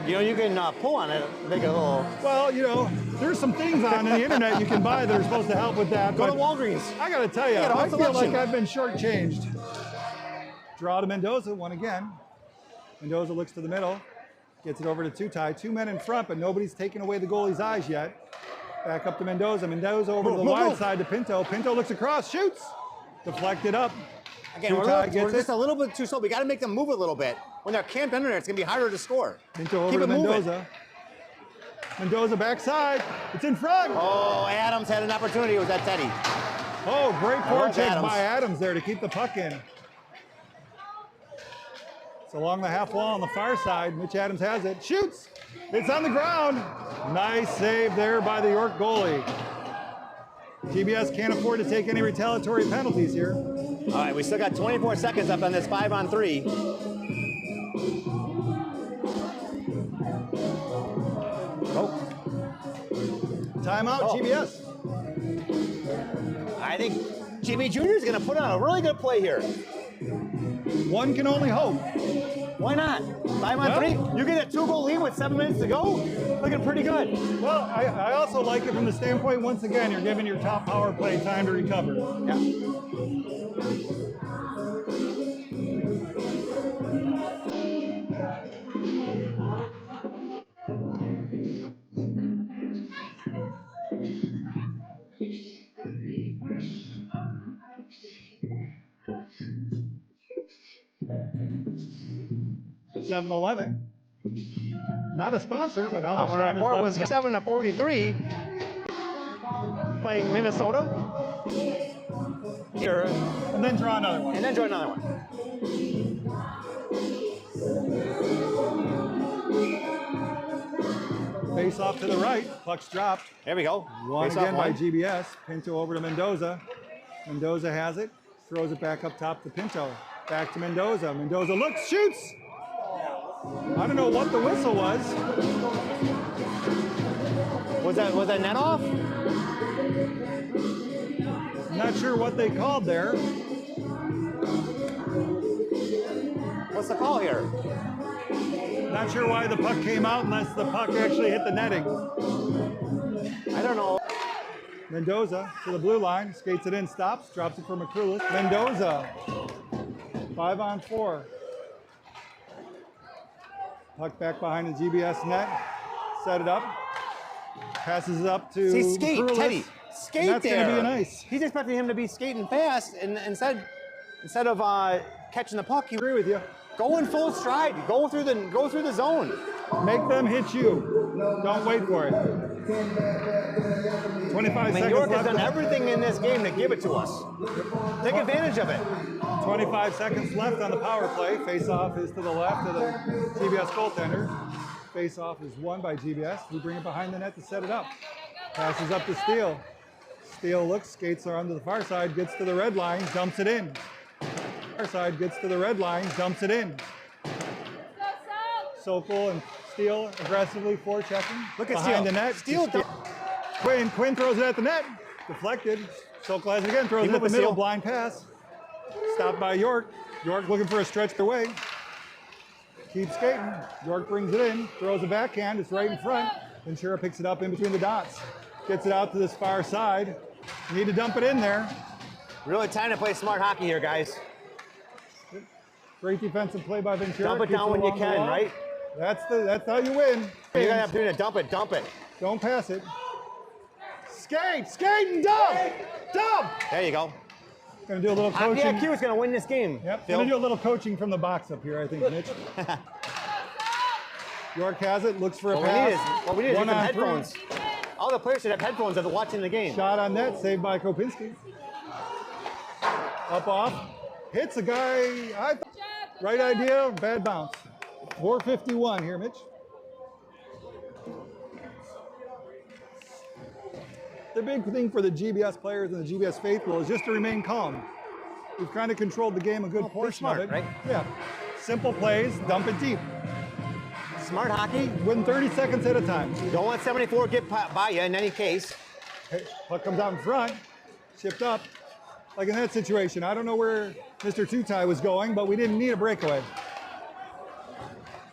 Speaker 1: You know, you can pull on it, make a little...
Speaker 2: Well, you know, there's some things on the internet you can buy that are supposed to help with that.
Speaker 1: Go to
Speaker 2: but
Speaker 1: Walgreens.
Speaker 2: I got to tell you,
Speaker 1: Yeah,
Speaker 2: I feel like
Speaker 1: selection.
Speaker 2: I've been shortchanged. Draw to Mendoza, one again. Mendoza looks to the middle, gets it over to Tutai. 2 men in front, but nobody's taken away the goalie's eyes yet. Back up to Mendoza. Mendoza over to the wide side to Pinto. Pinto looks across, shoots. Deflected up.
Speaker 1: Again, we're
Speaker 2: gets
Speaker 1: just
Speaker 2: it.
Speaker 1: a little bit too slow. We got to make them move a little bit. When they're camped under there, it's going to be harder to score.
Speaker 2: Pinto over
Speaker 1: Keep
Speaker 2: to
Speaker 1: it moving.
Speaker 2: Mendoza. Mendoza backside. It's in front.
Speaker 1: Oh, Adams had an opportunity. Was that Teddy?
Speaker 2: Oh, great
Speaker 1: I love
Speaker 2: forecheck
Speaker 1: Adams.
Speaker 2: by Adams there to keep the puck in. It's along the half wall on the far side. Mitch Adams has it. Shoots. It's on the ground. Nice save there by the York goalie. GBS can't afford to take any retaliatory penalties here.
Speaker 1: All right, we still got 24 seconds up on this 5-on-3. Oh,
Speaker 2: Timeout,
Speaker 1: Oh.
Speaker 2: GBS.
Speaker 1: I think GB Jr. is going to put on a really good play here.
Speaker 2: One can only hope.
Speaker 1: Why not? 5-on-3.
Speaker 2: Yeah.
Speaker 1: You get a 2-goal lead with 7 minutes to go. Looking pretty good.
Speaker 2: Well, I also like it from the standpoint, once again, you're giving your top power play time to recover.
Speaker 1: Yeah.
Speaker 2: 7-Eleven. Not a sponsor, but how much
Speaker 6: Our
Speaker 2: time is
Speaker 6: report
Speaker 2: left?
Speaker 6: was 7-43, playing Minnesota.
Speaker 1: Here.
Speaker 2: And then draw another one.
Speaker 1: And then draw another one.
Speaker 2: Face off to the right. Puck's dropped.
Speaker 1: There we go.
Speaker 2: One
Speaker 1: Face off
Speaker 2: again by
Speaker 1: one.
Speaker 2: GBS. Pinto over to Mendoza. Mendoza has it. Throws it back up top to Pinto. Back to Mendoza. Mendoza looks, shoots. I don't know what the whistle was.
Speaker 1: Was that net off?
Speaker 2: I'm not sure what they called there.
Speaker 1: What's the call here?
Speaker 2: Not sure why the puck came out unless the puck actually hit the netting.
Speaker 1: I don't know.
Speaker 2: Mendoza to the blue line, skates it in, stops, drops it for McCrulis. Mendoza, 5-on-4. Puck back behind the GBS net, set it up, passes it up to
Speaker 1: See, skate,
Speaker 2: McCrulis,
Speaker 1: Teddy. Skate
Speaker 2: and that's
Speaker 1: there.
Speaker 2: gonna be an ice.
Speaker 1: He's expecting him to be skating fast, and instead of catching the puck, he
Speaker 2: Agree with you.
Speaker 1: go in full stride. Go through the zone.
Speaker 2: Make them hit you. Don't wait for it. 25
Speaker 1: I mean,
Speaker 2: seconds
Speaker 1: York has
Speaker 2: left.
Speaker 1: done everything in this game to give it to us. Take advantage of it.
Speaker 2: 25 seconds left on the power play. Face-off is to the left of the GBS goaltender. Face-off is won by GBS. We bring it behind the net to set it up. Passes up to Steele. Steele looks, skates are onto the far side, gets to the red line, dumps it in. Far side gets to the red line, dumps it in. Sokol and Steele aggressively forechecking.
Speaker 1: Look at
Speaker 2: behind
Speaker 1: Steele.
Speaker 2: the net.
Speaker 1: Steele
Speaker 2: Quinn throws it at the net. Deflected. Sokol has it again, throws
Speaker 1: Keep
Speaker 2: it at the
Speaker 1: moving,
Speaker 2: middle,
Speaker 1: Steele.
Speaker 2: blind pass. Stopped by York. York looking for a stretch away. Keeps skating. York brings it in, throws a backhand. It's right in front. Ventura picks it up in between the dots. Gets it out to this far side. You need to dump it in there.
Speaker 1: Really time to play smart hockey here, guys.
Speaker 2: Great defensive play by Ventura.
Speaker 1: Dump it
Speaker 2: Keeps
Speaker 1: down when you
Speaker 2: along the
Speaker 1: can,
Speaker 2: wall.
Speaker 1: right?
Speaker 2: That's how you win.
Speaker 1: You gotta have to do it. Dump it. Dump it.
Speaker 2: Don't pass it. Skate and dump. Dump.
Speaker 1: There you go.
Speaker 2: Gonna do a little
Speaker 1: Hockey
Speaker 2: coaching.
Speaker 1: IQ is going to win this game.
Speaker 2: Yep.
Speaker 1: Phil.
Speaker 2: Gonna do a little coaching from the box up here, I think, Mitch. York has it. Looks for a pass.
Speaker 1: What we need is
Speaker 2: One
Speaker 1: some
Speaker 2: on
Speaker 1: headphones. All the players should have headphones as they're watching the game.
Speaker 2: Shot on net, saved by Kopinski. Up off. Hits a guy. Right idea, bad bounce. 4:51 here, Mitch. The big thing for the GBS players and the GBS faithful is just to remain calm. We've kind of controlled the game a good portion
Speaker 1: smart,
Speaker 2: of it.
Speaker 1: right?
Speaker 2: Yeah. Simple plays, dump it deep.
Speaker 1: Smart hockey.
Speaker 2: Win 30 seconds at a time.
Speaker 1: Don't let 74 get by you in any case.
Speaker 2: Hey, puck comes out in front, shipped up. Like in that situation, I don't know where Mr. Tutai was going, but we didn't need a breakaway.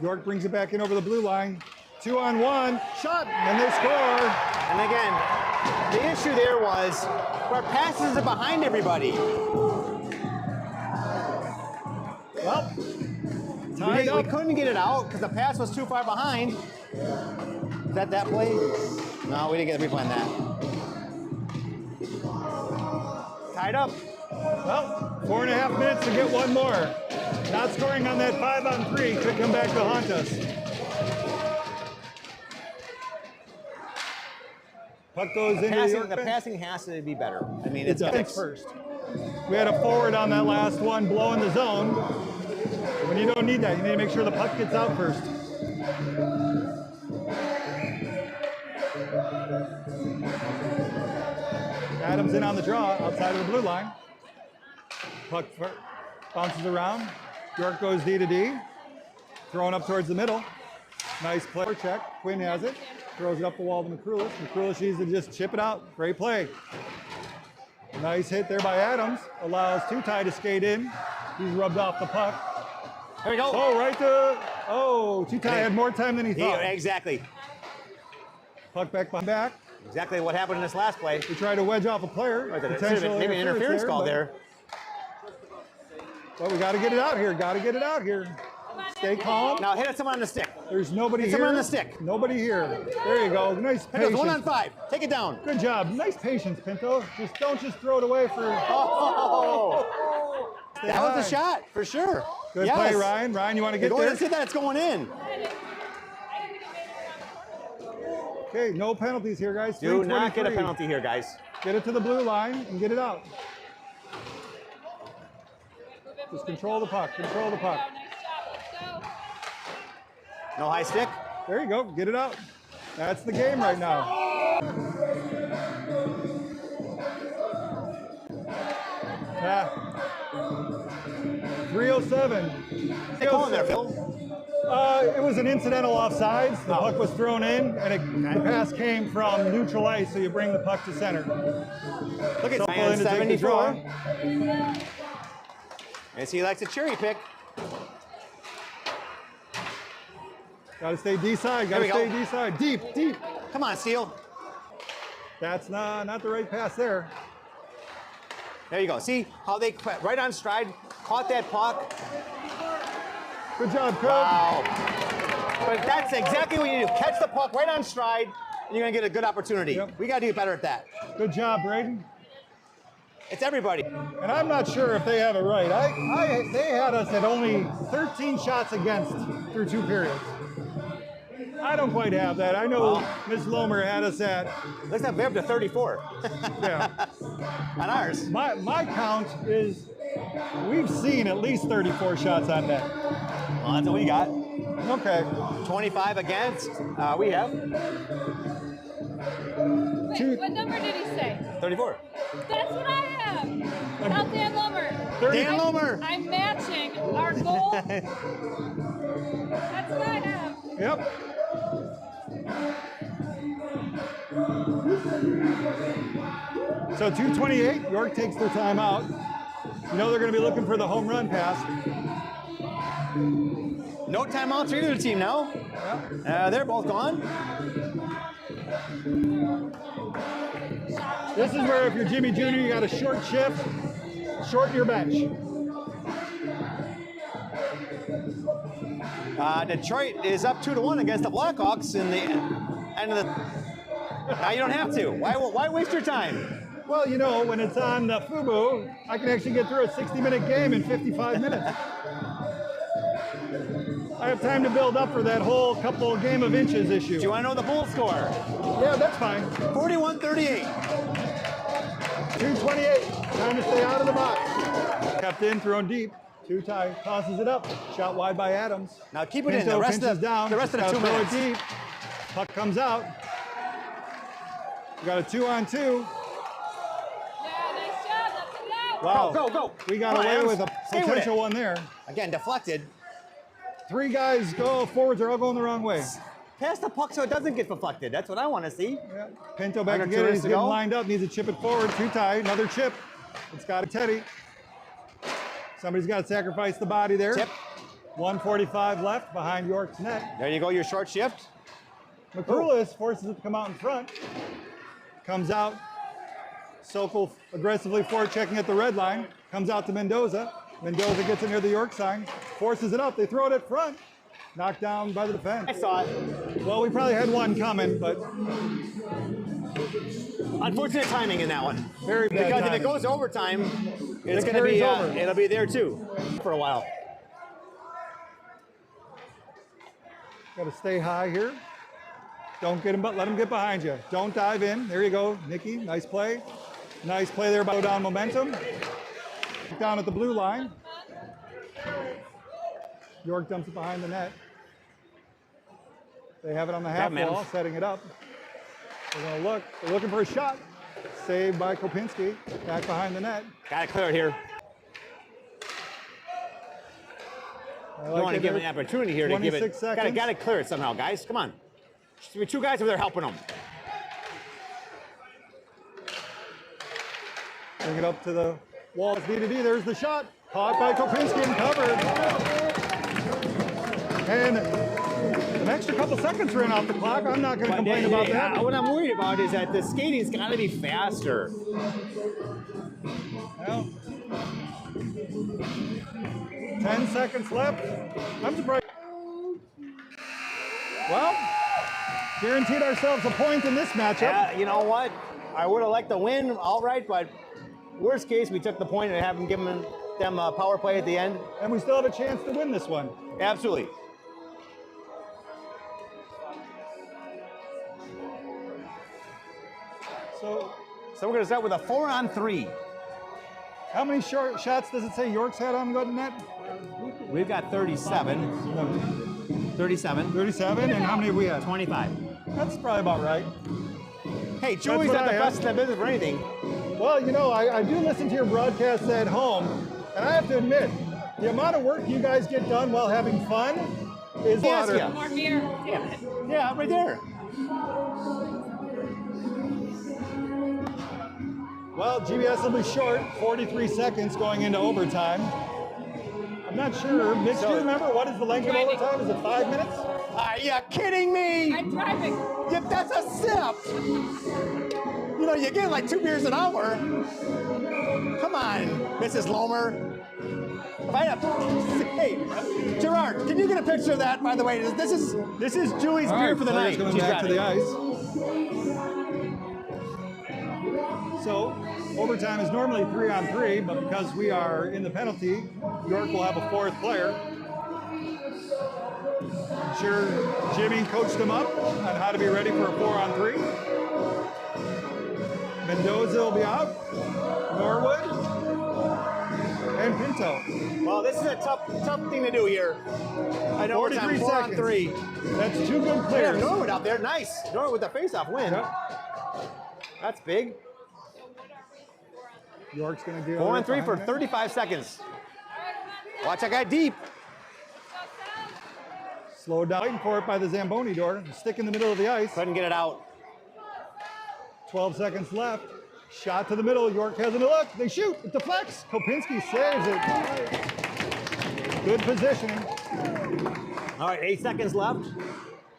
Speaker 2: York brings it back in over the blue line. 2-on-1, shot, and they score.
Speaker 1: And again, the issue there was our passes are behind everybody.
Speaker 2: Well,
Speaker 1: We,
Speaker 2: tied
Speaker 1: we
Speaker 2: up.
Speaker 1: couldn't get it out because the pass was too far behind. Is that play? No, we didn't get a replay on that. Tied up.
Speaker 2: Well, 4.5 minutes to get one more. Not scoring on that 5-on-3 could come back to haunt us. Puck goes into the York
Speaker 1: The
Speaker 2: bench.
Speaker 1: passing has to be better. I mean,
Speaker 2: It's
Speaker 1: it's
Speaker 2: defense first. We had a forward on that last one blowing the zone. When you don't need that, you need to make sure the puck gets out first. Adams in on the draw outside of the blue line. Puck bounces around. York goes D to D. Thrown up towards the middle. Nice play. Check. Quinn has it. Throws it up the wall to McCrulis. McCrulis needs to just chip it out. Great play. Nice hit there by Adams. Allows Tutai to skate in. He's rubbed off the puck.
Speaker 1: There we go.
Speaker 2: Oh, right to. Oh, Tutai had more time than he thought.
Speaker 1: Exactly.
Speaker 2: Puck back behind back.
Speaker 1: Exactly what happened in this last play.
Speaker 2: We tried to wedge off a player.
Speaker 1: There should have
Speaker 2: Potential
Speaker 1: been maybe an interference call there.
Speaker 2: But we got to get it out here. Got to get it out here. Stay calm.
Speaker 1: Now hit someone on the stick.
Speaker 2: There's nobody
Speaker 1: Hit
Speaker 2: here.
Speaker 1: someone on the stick.
Speaker 2: Nobody here. There you go. Nice
Speaker 1: It goes
Speaker 2: patience.
Speaker 1: 1-on-5. Take it down.
Speaker 2: Good job. Nice patience, Pinto. Don't just throw it away for.
Speaker 1: Oh,
Speaker 2: Stay
Speaker 1: that was
Speaker 2: high.
Speaker 1: a shot for sure.
Speaker 2: Good
Speaker 1: Yes.
Speaker 2: play, Ryan. Ryan, you want to get
Speaker 1: Go ahead and
Speaker 2: there?
Speaker 1: see that it's going in.
Speaker 2: Okay, no penalties here, guys.
Speaker 1: Do not get a
Speaker 2: 3:23.
Speaker 1: penalty here, guys.
Speaker 2: Get it to the blue line and get it out. Just control the puck. Control the puck.
Speaker 3: Nice job. Let's go.
Speaker 1: No high stick.
Speaker 2: There you go. Get it out. That's the game right now. Yeah. 3:07.
Speaker 1: Hey, call in there, Phil.
Speaker 2: It was an incidental offsides. The puck was thrown in, and the pass came from neutral ice, so you bring the puck to center.
Speaker 1: Look at
Speaker 2: Someone in to take the
Speaker 1: 74.
Speaker 2: draw.
Speaker 1: Yes, he likes a cherry pick.
Speaker 2: Got to stay D side. Got
Speaker 1: There
Speaker 2: to
Speaker 1: we
Speaker 2: stay
Speaker 1: go.
Speaker 2: D side. Deep, deep.
Speaker 1: Come on, Steele.
Speaker 2: That's not the right pass there.
Speaker 1: There you go. See how they right on stride, caught that puck.
Speaker 2: Good job, Coach.
Speaker 1: Wow. But that's exactly what you do. Catch the puck right on stride, and you're going to get a good opportunity.
Speaker 2: Yep.
Speaker 1: We got to do better at that.
Speaker 2: Good job, Braden.
Speaker 1: It's everybody.
Speaker 2: And I'm not sure if they have it right. They had us at only 13 shots against through 2 periods. I don't quite have that. I know Ms. Lomer had us at,
Speaker 1: Looks like we're up to 34
Speaker 2: yeah.
Speaker 1: on ours.
Speaker 2: My count is we've seen at least 34 shots on net.
Speaker 1: Well, that's what we got.
Speaker 2: Okay.
Speaker 1: 25 against. We have
Speaker 3: Wait, what number did he say?
Speaker 1: 34.
Speaker 3: That's what I have. Tell Dan Lomer.
Speaker 1: Dan Lomer.
Speaker 3: I'm matching our goal. That's what I have.
Speaker 2: Yep. So 2:28, York takes their timeout. You know they're going to be looking for the home run pass.
Speaker 1: No timeouts for either team now. They're both gone.
Speaker 2: This is where if you're Jimmy Jr., you got a short shift, shorten your bench.
Speaker 1: Detroit is up 2-1 against the Blackhawks in the end of the. Now you don't have to. Why waste your time?
Speaker 2: Well, you know, when it's on FUBU, I can actually get through a 60-minute game in 55 minutes. I have time to build up for that whole couple game of inches issue.
Speaker 1: Do you want to know the full score?
Speaker 2: Yeah, that's fine.
Speaker 1: 41-38.
Speaker 2: 2:28. Time to stay out of the box. Kept in, thrown deep. Two tie, tosses it up. Shot wide by Adams.
Speaker 1: Now keep it in.
Speaker 2: Pinto
Speaker 1: The rest
Speaker 2: pinches
Speaker 1: of
Speaker 2: down.
Speaker 1: the 2
Speaker 2: Throw
Speaker 1: minutes.
Speaker 2: it deep. Puck comes out. We got a 2-on-2.
Speaker 3: Yeah, nice job. That's it out.
Speaker 2: Wow.
Speaker 1: Go.
Speaker 2: We got
Speaker 1: Come on,
Speaker 2: away
Speaker 1: Adams.
Speaker 2: with a
Speaker 1: Stay with
Speaker 2: potential
Speaker 1: it.
Speaker 2: one there.
Speaker 1: Again, deflected.
Speaker 2: 3 guys go forwards. They're all going the wrong way.
Speaker 1: Pass the puck so it doesn't get deflected. That's what I want to see.
Speaker 2: Yeah. Pinto back
Speaker 1: Under
Speaker 2: to
Speaker 1: 2
Speaker 2: get it.
Speaker 1: minutes
Speaker 2: He's
Speaker 1: to
Speaker 2: getting
Speaker 1: go.
Speaker 2: lined up. Needs to chip it forward. 2 tie. Another chip. It's got a Teddy. Somebody's got to sacrifice the body there.
Speaker 1: Tip.
Speaker 2: 1:45 left behind York's net.
Speaker 1: There you go, your short shift.
Speaker 2: McCrulis forces it to come out in front. Comes out. Sokol aggressively forechecking at the red line. Comes out to Mendoza. Mendoza gets it near the York sign. Forces it up. They throw it at front. Knocked down by the defense.
Speaker 1: I saw it.
Speaker 2: Well, we probably had one coming, but
Speaker 1: Unfortunate timing in that one.
Speaker 2: very bad
Speaker 1: Because if
Speaker 2: timing.
Speaker 1: it goes to overtime, it's
Speaker 2: It
Speaker 1: going to be
Speaker 2: carries over.
Speaker 1: it'll be there too for a while.
Speaker 2: Got to stay high here. Don't get him, but let him get behind you. Don't dive in. There you go, Nikki. Nice play. Nice play there by down momentum. Down at the blue line. York dumps it behind the net. They have it on the half
Speaker 1: man.
Speaker 2: wall, setting it up. They're going to look. They're looking for a shot. Saved by Kopinski. Back behind the net.
Speaker 1: Got to clear it here.
Speaker 2: I
Speaker 1: You
Speaker 2: like
Speaker 1: want to
Speaker 2: it
Speaker 1: give
Speaker 2: there.
Speaker 1: an opportunity here to give it.
Speaker 2: 26 seconds.
Speaker 1: Got to clear it somehow, guys. Come on. Should be 2 guys over there helping them.
Speaker 2: Bring it up to the wall. It's needed. There's the shot. Caught by Kopinski and covered. And an extra couple seconds ran off the clock. I'm not going to complain about that.
Speaker 1: What I'm worried about is that the skating's got to be faster.
Speaker 2: Well, 10 seconds left. I'm surprised. Well, guaranteed ourselves a point in this matchup.
Speaker 1: Yeah, you know what? I would have liked the win, all right, but worst case, we took the point and have them give them a power play at the end.
Speaker 2: And we still have a chance to win this one.
Speaker 1: Absolutely.
Speaker 2: So,
Speaker 1: So we're going to start with a 4-on-3.
Speaker 2: how many short shots does it say York's had on the net?
Speaker 1: We've got 37. 37.
Speaker 2: 37. And how many have we had?
Speaker 1: 25.
Speaker 2: That's probably about right.
Speaker 1: Hey, Julie's
Speaker 2: what
Speaker 1: not the
Speaker 2: I have.
Speaker 1: best in the business for anything.
Speaker 2: Well, you know, I do listen to your broadcasts at home, and I have to admit, the amount of work you guys get done while having fun is
Speaker 1: Yes,
Speaker 2: water.
Speaker 1: yeah.
Speaker 3: More beer. Damn it.
Speaker 1: Yeah, right there.
Speaker 2: Well, GBS will be short, 43 seconds going into overtime. I'm not sure. Mitch, do you remember what is the length of
Speaker 3: Driving.
Speaker 2: overtime? Is it 5 minutes?
Speaker 1: Are you kidding me?
Speaker 3: I'm driving.
Speaker 1: Yeah, that's a sip. You know, you get like 2 beers an hour. Come on, Mrs. Lomer. Hey, Gerard, can you get a picture of that? By the way, this is Julie's
Speaker 2: All
Speaker 1: beer
Speaker 2: right,
Speaker 1: for the
Speaker 2: players
Speaker 1: night.
Speaker 2: coming
Speaker 1: She's
Speaker 2: back to the
Speaker 1: driving.
Speaker 2: ice. So, overtime is normally 3-on-3, but because we are in the penalty, York will have a 4th player. I'm sure Jimmy coached them up on how to be ready for a 4-on-3. Mendoza will be out. Norwood. And Pinto.
Speaker 1: Well, this is a tough thing to do here. I know it's
Speaker 2: 43
Speaker 1: on 4-on-3.
Speaker 2: That's 2 good
Speaker 1: We have
Speaker 2: players.
Speaker 1: Norwood out there. Nice. Norwood with the face-off win.
Speaker 2: Yep.
Speaker 1: That's big.
Speaker 2: York's going to do
Speaker 1: 4-on-3 for 35 seconds. Watch that guy deep.
Speaker 2: Slowed down, waiting for it by the Zamboni door. Stick in the middle of the ice.
Speaker 1: Couldn't get it out.
Speaker 2: 12 seconds left. Shot to the middle. York has a look. They shoot. It deflects. Kopinski saves it. Good positioning.
Speaker 1: All right, 8 seconds left.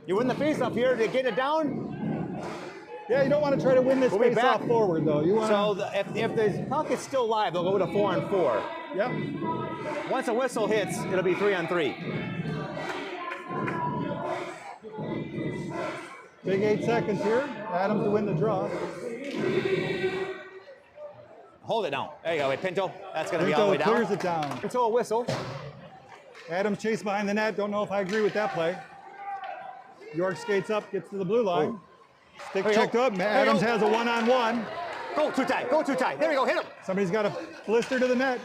Speaker 1: You win the face-off here to get it down.
Speaker 2: Yeah, you don't want to try to win this
Speaker 1: We'll be
Speaker 2: face
Speaker 1: back.
Speaker 2: off forward, though. You want
Speaker 1: So if the puck is still live, they'll go to 4-on-4.
Speaker 2: Yep.
Speaker 1: Once a whistle hits, it'll be 3-on-3.
Speaker 2: Big 8 seconds here. Adams to win the draw.
Speaker 1: Hold it down. There you go. Wait, Pinto. That's going to be all the way
Speaker 2: Pinto
Speaker 1: down.
Speaker 2: clears it down.
Speaker 1: Pinto a whistle.
Speaker 2: Adams chased behind the net. Don't know if I agree with that play. York skates up, gets to the blue line.
Speaker 1: Ooh.
Speaker 2: Stick
Speaker 1: There you
Speaker 2: checked
Speaker 1: go.
Speaker 2: up.
Speaker 1: There you
Speaker 2: Adams
Speaker 1: go.
Speaker 2: has a one-on-one.
Speaker 1: Go too tight. Go too tight. There we go. Hit him.
Speaker 2: Somebody's got a blister to the net.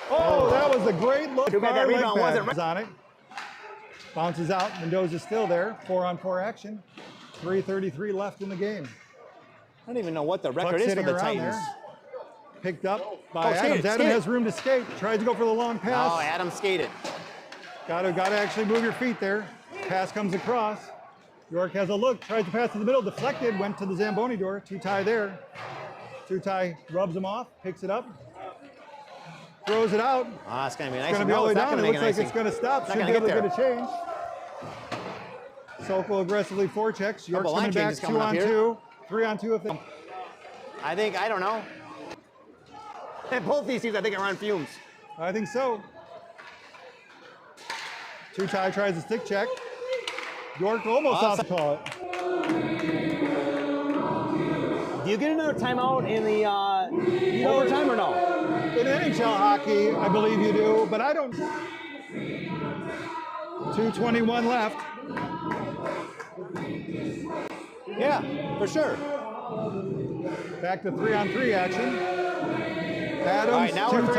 Speaker 2: Oh, that was a great look.
Speaker 1: Too bad that
Speaker 2: Far leg
Speaker 1: rebound wasn't
Speaker 2: pad on it. Bounces out. Mendoza's still there. 4-on-4 action. 3:33 left in the game.
Speaker 1: I don't even know what the record
Speaker 2: Puck
Speaker 1: is for
Speaker 2: sitting
Speaker 1: the
Speaker 2: around
Speaker 1: Titans.
Speaker 2: there. Picked up by
Speaker 1: Oh, skate
Speaker 2: Adams.
Speaker 1: it,
Speaker 2: Adams
Speaker 1: skate it.
Speaker 2: has room to skate. Tries to go for the long pass.
Speaker 1: Oh, Adam skated.
Speaker 2: Got to actually move your feet there. Pass comes across. York has a look. Tries to pass to the middle. Deflected. Went to the Zamboni door. Two-tie there. Two-tie rubs him off. Picks it up. Throws it out.
Speaker 1: Ah, it's going to be nice.
Speaker 2: It's going to be all the way
Speaker 1: it's not
Speaker 2: down. It
Speaker 1: gonna
Speaker 2: looks
Speaker 1: make
Speaker 2: like
Speaker 1: an
Speaker 2: it's going to stop.
Speaker 1: Not
Speaker 2: Should
Speaker 1: gonna
Speaker 2: be able to
Speaker 1: get
Speaker 2: get a change. Sokol aggressively forechecks. York's
Speaker 1: line
Speaker 2: coming back
Speaker 1: changes coming up here.
Speaker 2: 2-on-2. 3-on-2 if they...
Speaker 1: I don't know. And both these teams, I think, are on fumes.
Speaker 2: I think so. Two-tie tries a stick check. York almost off the call it.
Speaker 1: Do you get another timeout in the overtime or no?
Speaker 2: In NHL hockey, I believe you do, but I don't. 2:21 left.
Speaker 1: Yeah, for sure.
Speaker 2: Back to 3-on-3 action. Adams,
Speaker 1: All right, now we're
Speaker 2: two-tie.